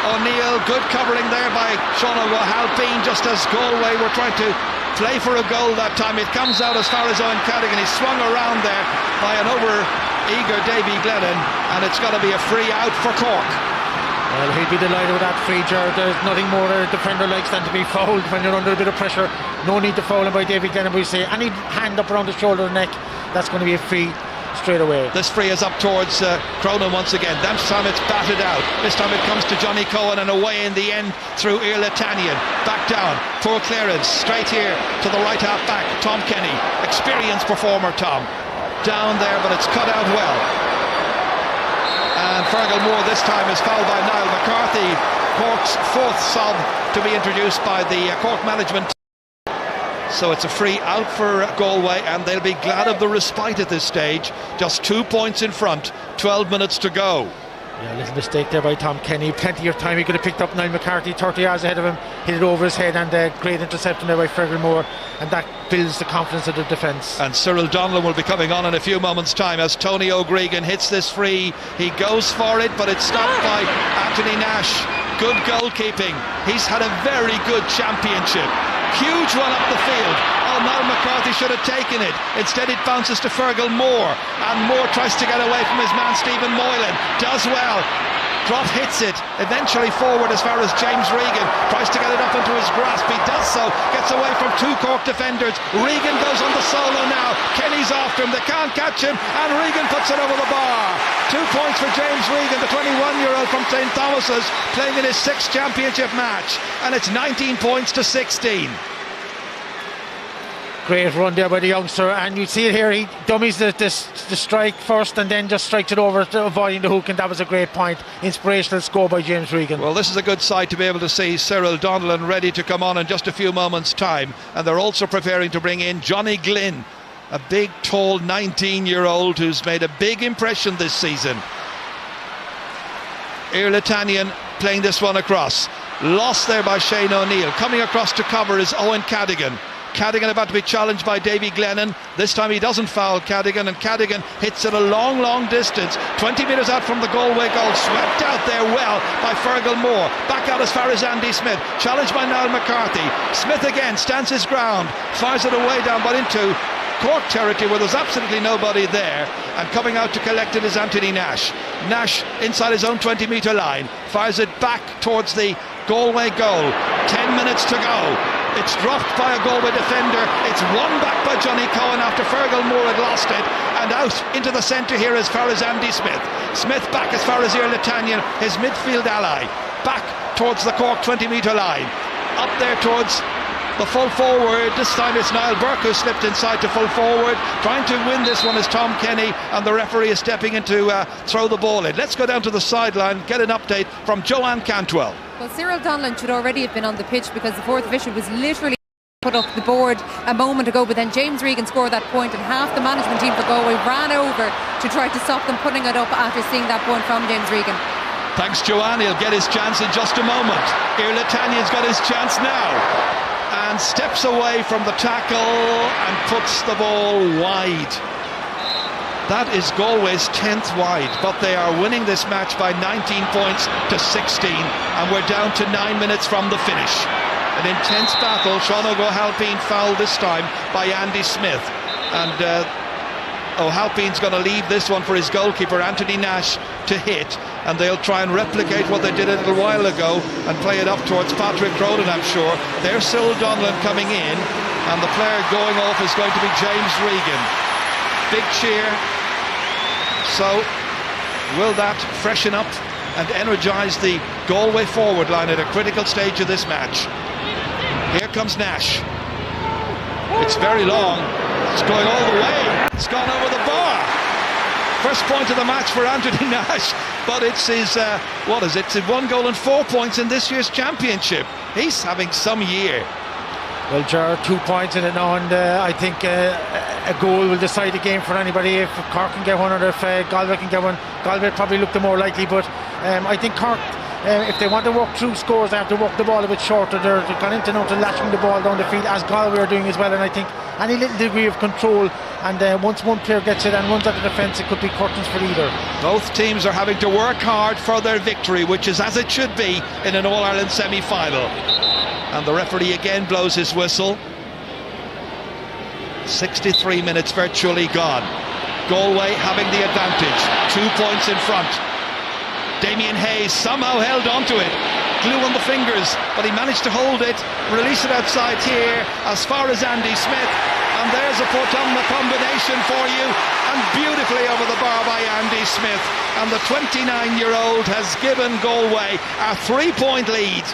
O'Neill. Good covering there by Sean O'Halpine, just as Galway were trying to play for a goal that time. It comes out as far as Owen Cadigan. He's swung around there by an over-eager Davy Glennon, and it's got to be a free out for Cork. Well, he'd be delighted with that free, Ger. There's nothing more a defender likes than to be fouled when you're under a bit of pressure. No need to foul him by David Glennon, but you say any hand up around the shoulder and neck, that's going to be a free straight away. This free is up towards Cronin once again. This time it's batted out. This time it comes to Johnny Cohen and away in the end through Irlatanian. Back down, poor clearance, straight here to the right half back, Tom Kenny. Experienced performer, Tom. Down there, but it's cut out well. And Fergal Moore this time is fouled by Niall McCarthy. Cork's 4th sub to be introduced by the Cork management. So it's a free out for Galway, and they'll be glad of the respite at this stage. Just 2 points in front, 12 minutes to go. Yeah, a little mistake there by Tom Kenny. Plenty of time. He could have picked up Niall McCarthy 30 yards ahead of him, hit it over his head, and great interception there by Fergal Moore, and that builds the confidence of the defence. And Cyril Donlan will be coming on in a few moments' time as Tony O'Gregan hits this free. He goes for it, but it's stopped by Anthony Nash. Good goalkeeping. He's had a very good championship. Huge one up the field. Oh, Niall McCarthy should have taken it. Instead it bounces to Fergal Moore, and Moore tries to get away from his man Stephen Moylan. Does well. Drop hits it, eventually forward as far as James Regan. Tries to get it up into his grasp. He does so, gets away from 2 Cork defenders. Regan goes on the solo now. Kenny's after him, they can't catch him, and Regan puts it over the bar. 2 points for James Regan, the 21-year-old from St. Thomas's, playing in his 6th championship match, and it's 19 points to 16. Great run there by the youngster, and you see it here, he dummies the strike first and then just strikes it over, avoiding the hook, and that was a great point. Inspirational score by James Regan. Well, this is a good sight to be able to see Cyril Donlan ready to come on in just a few moments' time, and they're also preparing to bring in Johnny Glynn, a big, tall 19-year-old who's made a big impression this season. Irlatanian playing this one across. Lost there by Shane O'Neill. Coming across to cover is Owen Cadigan. Cadigan about to be challenged by Davy Glennon. This time he doesn't foul Cadigan, and Cadigan hits it a long distance, 20 metres out from the Galway goal. Swept out there well by Fergal Moore. Back out as far as Andy Smith. Challenged by Niall McCarthy. Smith again stands his ground, fires it away down but into Cork territory where there's absolutely nobody there, and coming out to collect it is Anthony Nash. Nash inside his own 20-metre line, fires it back towards the Galway goal. 10 minutes to go. It's dropped by a Galway defender. It's won back by Johnny Cohen after Fergal Moore had lost it, and out into the centre here as far as Andy Smith. Smith back as far as Irlatanian, his midfield ally. Back towards the Cork 20-metre line. Up there towards the full forward. This time it's Niall Burke who slipped inside to full forward. Trying to win this one is Tom Kenny, and the referee is stepping in to throw the ball in. Let's go down to the sideline, get an update from Joanne Cantwell. Well, Cyril Donlan should already have been on the pitch because the 4th official was literally put up the board a moment ago, but then James Regan scored that point, and half the management team for Galway ran over to try to stop them putting it up after seeing that point from James Regan. Thanks, Joanne. He'll get his chance in just a moment. Irlatanya's got his chance now and steps away from the tackle and puts the ball wide. That is Galway's 10th wide, but they are winning this match by 19 points to 16, and we're down to 9 minutes from the finish. An intense battle. Sean O'Halpine fouled this time by Andy Smith, and O'Halpine's going to leave this one for his goalkeeper Anthony Nash to hit, and they'll try and replicate what they did a little while ago and play it up towards Patrick Cronin, I'm sure. There's Cyril Donlan coming in, and the player going off is going to be James Regan. Big cheer. So will that freshen up and energise the Galway forward line at a critical stage of this match? Here comes Nash. It's very long. It's going all the way. It's gone over the bar. First point of the match for Anthony Nash, but it's his, It's 1 goal and 4 points in this year's championship. He's having some year. Well, Ger, 2 points in it now, and I think a goal will decide the game for anybody. If Cork can get one, or if Galway can get one. Galway probably look the more likely, but I think Cork, if they want to work through scores, they have to work the ball a bit shorter. They've gone into now to lashing the ball down the field, as Galway are doing as well, and I think any little degree of control, and once one player gets it and runs at the defence, it could be curtains for either. Both teams are having to work hard for their victory, which is as it should be in an All-Ireland semi-final. And the referee again blows his whistle. 63 minutes virtually gone. Galway having the advantage. 2 points in front. Damien Hayes somehow held onto it. Glue on the fingers, but he managed to hold it. Release it outside here as far as Andy Smith. And there's a Portumna combination for you. And beautifully over the bar by Andy Smith. And the 29-year-old has given Galway a 3-point lead.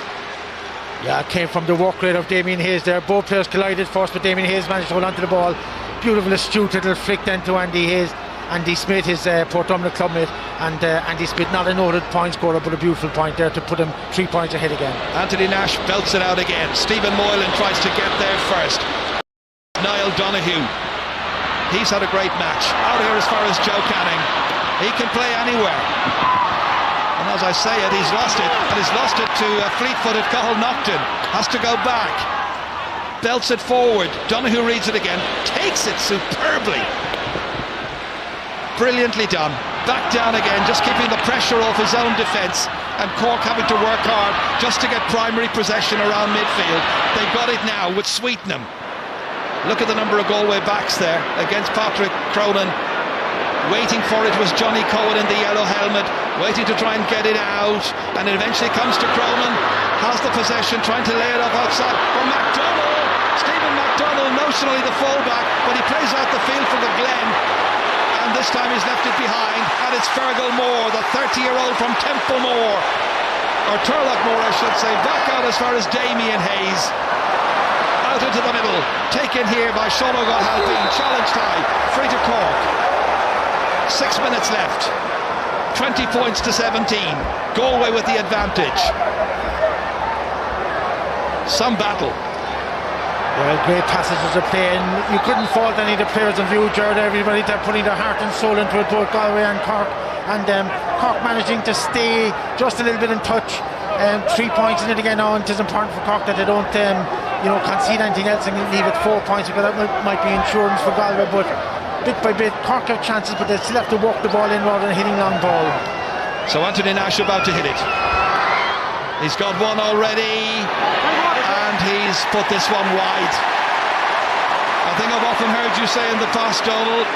Yeah, it came from the work rate of Damien Hayes there. Both players collided first, but Damien Hayes managed to hold onto the ball. Beautiful, astute little flick then to Andy Hayes. Andy Smith, his Portumna clubmate, and Andy Smith, not a noted point scorer, but a beautiful point there to put him 3 points ahead again. Anthony Nash belts it out again. Stephen Moylan tries to get there first. Niall Donoghue, he's had a great match. Out here as far as Joe Canning. He can play anywhere. And as I say it, he's lost it. And he's lost it to a fleet-footed Cathal Naughton. Has to go back. Belts it forward. Donoghue reads it again. Takes it superbly. Brilliantly done. Back down again, just keeping the pressure off his own defence. And Cork having to work hard just to get primary possession around midfield. They've got it now with Sweetenham. Look at the number of Galway backs there against Patrick Cronin. Waiting for it was Johnny Cohen in the yellow helmet, waiting to try and get it out, and it eventually comes to Cronin, has the possession, trying to lay it up outside for MacDonald. Stephen MacDonald, notionally the fullback, but he plays out the field for the Glen, and this time he's left it behind, and it's Fergal Moore, the 30-year-old from Templemore, or Turlockmore I should say, back out as far as Damien Hayes. Out into the middle, taken here by Sean O'Halpine, challenge tie, free to Cork. 6 minutes left. 20 points to 17. Galway with the advantage. Some battle. Well, great passages of play, and you couldn't fault any of the players in view, Jared. Everybody, they're putting their heart and soul into it, both Galway and Cork. And Cork managing to stay just a little bit in touch. 3 points in it again now, and it is important for Cork that they don't concede anything else and leave it 4 points, because that might be insurance for Galway. But bit by bit, Cork have chances, but they still have to walk the ball in rather than hitting long ball. So Anthony Nash about to hit it. He's got one already, and he's put this one wide. I think I've often heard you say in the past, Donald,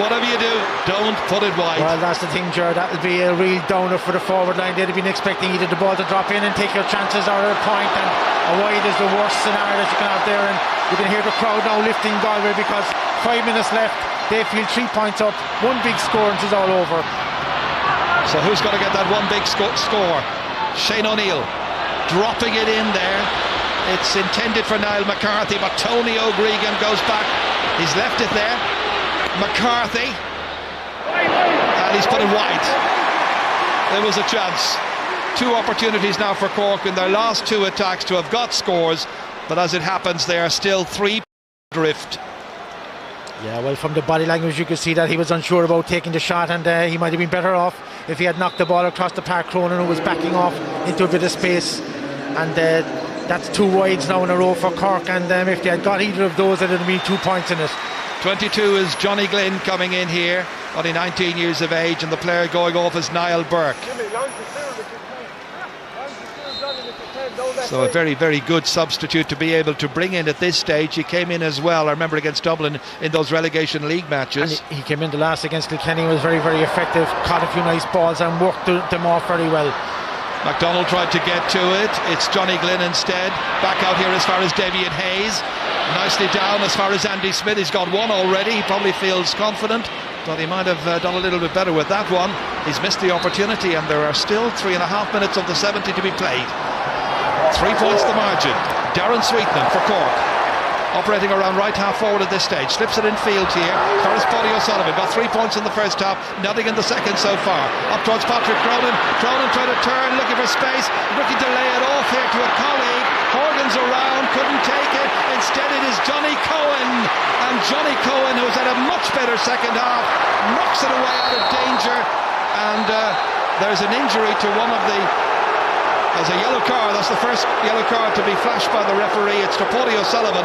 whatever you do, don't put it wide. Well, that's the thing, Jared. That'll be a real downer for the forward line. They'd have been expecting either the ball to drop in and take your chances, or a point, and a wide is the worst scenario that you can have there. And you can hear the crowd now lifting Galway, because 5 minutes left. They feel 3 points up, one big score, and it's all over. So who's going to get that one big score? Shane O'Neill dropping it in there. It's intended for Niall McCarthy, but Tony O'Gregan goes back. He's left it there. McCarthy, and he's put it wide. There was a chance. 2 opportunities now for Cork in their last 2 attacks to have got scores, but as it happens they are still 3 drift. Yeah, well, from the body language you could see that he was unsure about taking the shot, and he might have been better off if he had knocked the ball across the park. Cronin, who was backing off into a bit of space, and that's 2 wides now in a row for Cork, and if they had got either of those, it would have been 2 points in it. 22 is Johnny Glynn coming in here, only 19 years of age, and the player going off is Niall Burke. So a very, very good substitute to be able to bring in at this stage. He came in as well, I remember, against Dublin in those relegation league matches. And he came in the last against Kilkenny, was very, very effective, caught a few nice balls and worked them off very well. MacDonald tried to get to it. It's Johnny Glynn instead. Back out here as far as Damien Hayes. Nicely down as far as Andy Smith. He's got one already. He probably feels confident, but he might have done a little bit better with that one. He's missed the opportunity, and there are still 3.5 minutes of the 70 to be played. 3 points the margin. Darren Sweetman for Cork, operating around right half forward at this stage. Slips it in field here. As Paddy O'Sullivan got 3 points in the first half, nothing in the second so far. Up towards Patrick Cronin. Cronin trying to turn, looking for space, looking to lay it off here to a colleague. Horgan's around, couldn't take it. Instead it is Johnny Cohen, and Johnny Cohen, who's had a much better second half, knocks it away out of danger, and there's an injury to one of the... There's a yellow card. That's the first yellow card to be flashed by the referee. It's to Paddy O'Sullivan.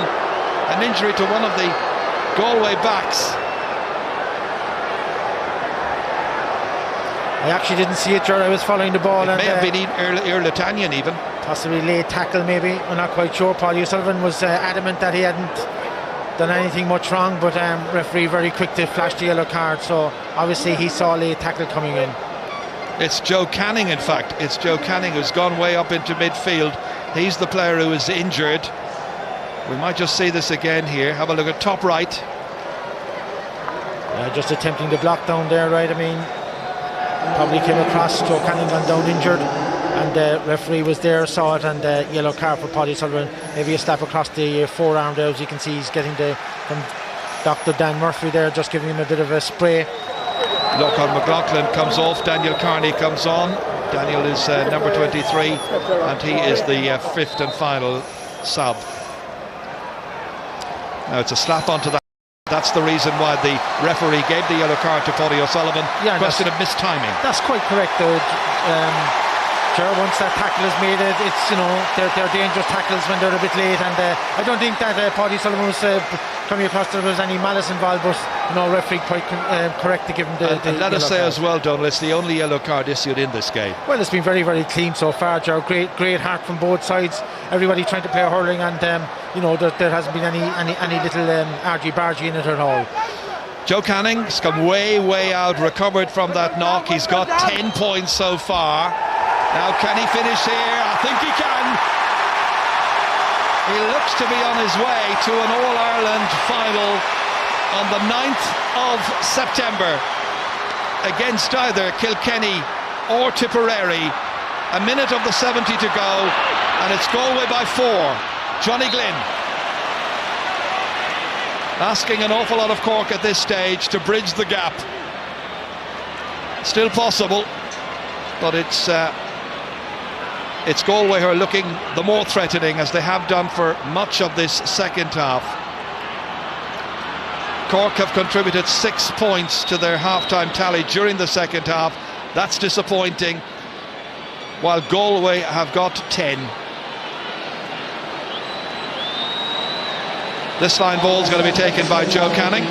An injury to one of the Galway backs. I actually didn't see it, Ger. I was following the ball. It may have been Irletanian even. Possibly late tackle maybe. I'm not quite sure. Paddy O'Sullivan was adamant that he hadn't done anything much wrong, but referee very quick to flash the yellow card, so obviously he saw a late tackle coming in. It's Joe Canning, in fact. It's Joe Canning who's gone way up into midfield. He's the player who is injured. We might just see this again here. Have a look at top right. Just attempting the block down there, right? I mean, probably came across. Joe Canning gone down injured, and the referee was there, saw it, and yellow card for Paddy Sullivan. Maybe a slap across the forearm there. As you can see, he's getting from Dr. Dan Murphy there, just giving him a bit of a spray. Lockhart McLaughlin comes off, Daniel Carney comes on. Daniel is number 23, and he is the fifth and final sub. Now it's a slap onto that. That's the reason why the referee gave the yellow card to Paddy O'Sullivan. Yeah, question of mistiming. That's quite correct though. Once that tackle is made, it's, you know, they're dangerous tackles when they're a bit late, and I don't think that Paddy Sullivan was coming across there was any malice involved, but you know, referee quite correct to give him the and let us say card. As well, Donald, it's the only yellow card issued in this game. Well, it's been very, very clean so far, Joe. Great heart from both sides. Everybody trying to play hurling, and you know, there hasn't been any little argy-bargy in it at all. Joe Canning's come way out, recovered from that knock. He's got 10 points so far. Now can he finish here? I think he can. He looks to be on his way to an All-Ireland final on the 9th of September against either Kilkenny or Tipperary. A minute of the 70 to go, and it's Galway by 4. Johnny Glynn asking an awful lot of Cork at this stage to bridge the gap. Still possible, but it's Galway who are looking the more threatening, as they have done for much of this second half. Cork have contributed 6 points to their half-time tally during the second half. That's disappointing, while Galway have got 10. This line ball is going to be taken by Joe Canning.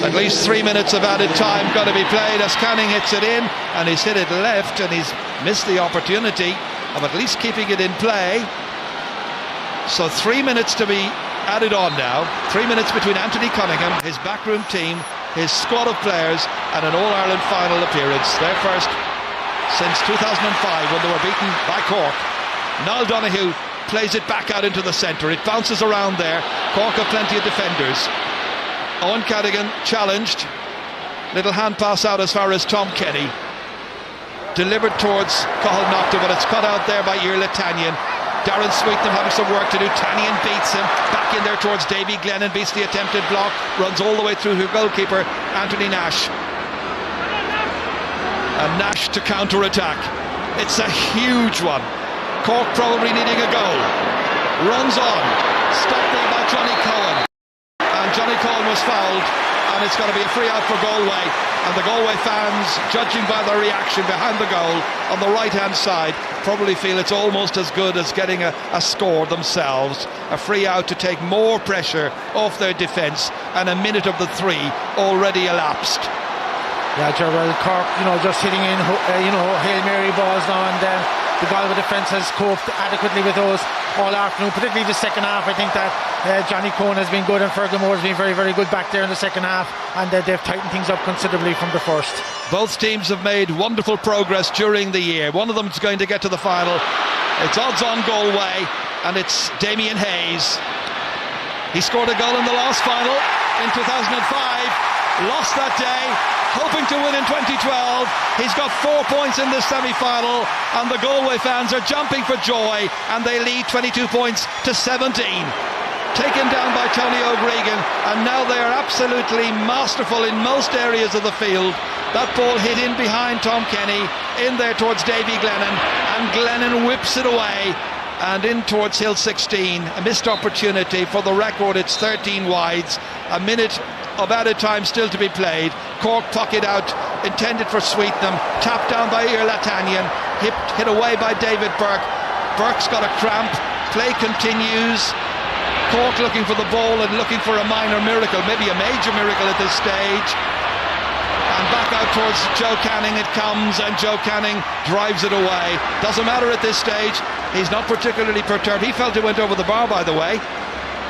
At least 3 minutes of added time got to be played as Canning hits it in, and he's hit it left, and he's missed the opportunity of at least keeping it in play. So 3 minutes to be added on now. 3 minutes between Anthony Cunningham, his backroom team, his squad of players, and an All-Ireland final appearance. Their first since 2005, when they were beaten by Cork. Niall Donoghue plays it back out into the centre. It bounces around there. Cork have plenty of defenders. Owen Cadigan challenged. Little hand pass out as far as Tom Kenny. Delivered towards Cathal Nocta, but it's cut out there by Irletanian. Darren Sweetman having some work to do. Tannian beats him. Back in there towards Davy Glennon. Beats the attempted block. Runs all the way through to goalkeeper Anthony Nash. And Nash to counter-attack. It's a huge one. Cork probably needing a goal. runs on, stopped there by Johnny Cohen, and Johnny Cohen was fouled, and it's going to be a free out for Galway. And the Galway fans, judging by their reaction behind the goal on the right hand side, probably feel it's almost as good as getting a score themselves. A free out to take more pressure off their defence, and a minute of the 3 already elapsed. Yeah, Gerald Cork, just hitting in, Hail Mary balls now, and the Galway defence has coped adequately with those all afternoon, particularly the second half. I think that Johnny Cohen has been good, and Fergal Moore has been very, very good back there in the second half, and they've tightened things up considerably from the first. Both teams have made wonderful progress during the year. One of them is going to get to the final. It's odds on Galway, and it's Damien Hayes. He scored a goal in the last final in 2005, lost that day, hoping to win in 2012. He's got 4 points in this semi-final, and the Galway fans are jumping for joy, and they lead 22 points to 17. Taken down by Tony O'Gregan, and now they are absolutely masterful in most areas of the field. That ball hit in behind Tom Kenny, in there towards Davy Glennon, and Glennon whips it away and in towards Hill 16. A missed opportunity. For the record, it's 13 wides, a minute of added time still to be played. Cork pocket out, intended for Sweetenham, tapped down by Iar Latanian, hit away by David Burke. Burke's got a cramp, play continues. Cork looking for the ball and looking for a minor miracle, maybe a major miracle at this stage. And back out towards Joe Canning it comes, and Joe Canning drives it away. Doesn't matter at this stage, he's not particularly perturbed. He felt it went over the bar, by the way.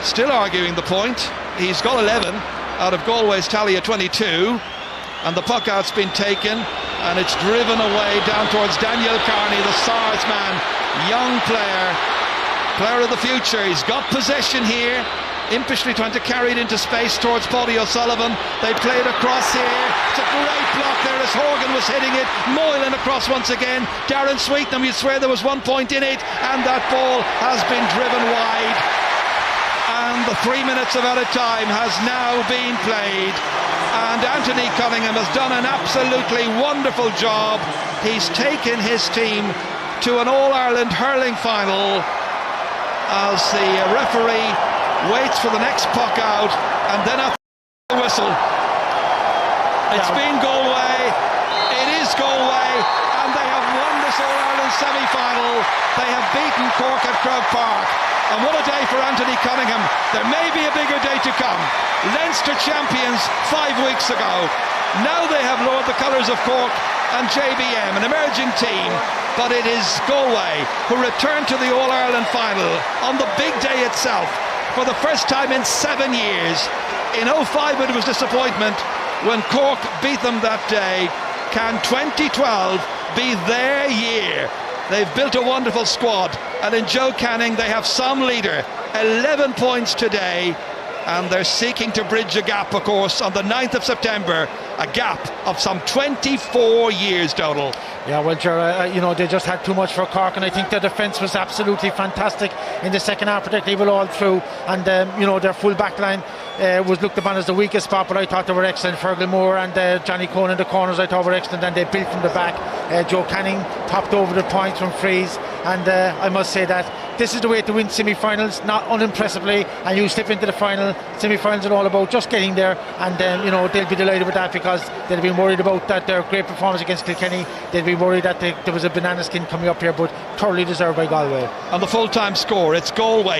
Still arguing the point. He's got 11 out of Galway's tally of 22, and the puck out's been taken, and it's driven away down towards Daniel Carney, the Stars man, young player of the future. He's got possession here, impishly trying to carry it into space towards Paddy O'Sullivan. They played across here. It's a great block there as Horgan was hitting it. Moylan across once again. Darren Sweetenham, you'd swear there was 1 point in it, and that ball has been driven wide. And the 3 minutes of added time has now been played, and Anthony Cunningham has done an absolutely wonderful job. He's taken his team to an All-Ireland hurling final as the referee waits for the next puck out, and then after the whistle, it's been Galway. It is Galway, and they have won this All-Ireland semi-final. They have beaten Cork at Croke Park. And what a day for Anthony Cunningham. There may be a bigger day to come. Leinster champions 5 weeks ago. Now they have lowered the colours of Cork and JBM, an emerging team. But it is Galway who return to the All-Ireland final on the big day itself for the first time in 7 years. In 2005 it was disappointment when Cork beat them that day. Can 2012 be their year? They've built a wonderful squad, and in Joe Canning they have some leader. 11 points today, and they're seeking to bridge a gap, of course, on the 9th of September, a gap of some 24 years, Donald. Yeah, well, Gerard, they just had too much for Cork, and I think their defence was absolutely fantastic in the second half, particularly all through, and their full back line was looked upon as the weakest spot, but I thought they were excellent. Fergal Moore and Johnny Cohen in the corners I thought were excellent, and they built from the back. Joe Canning topped over the points from frees, and I must say that this is the way to win semi-finals, not unimpressively, and you slip into the final. Semi-finals are all about just getting there, and they'll be delighted with that, because they'll be worried about that their great performance against Kilkenny. They'll be worried that there was a banana skin coming up here, but thoroughly deserved by Galway. On the full-time score, it's Galway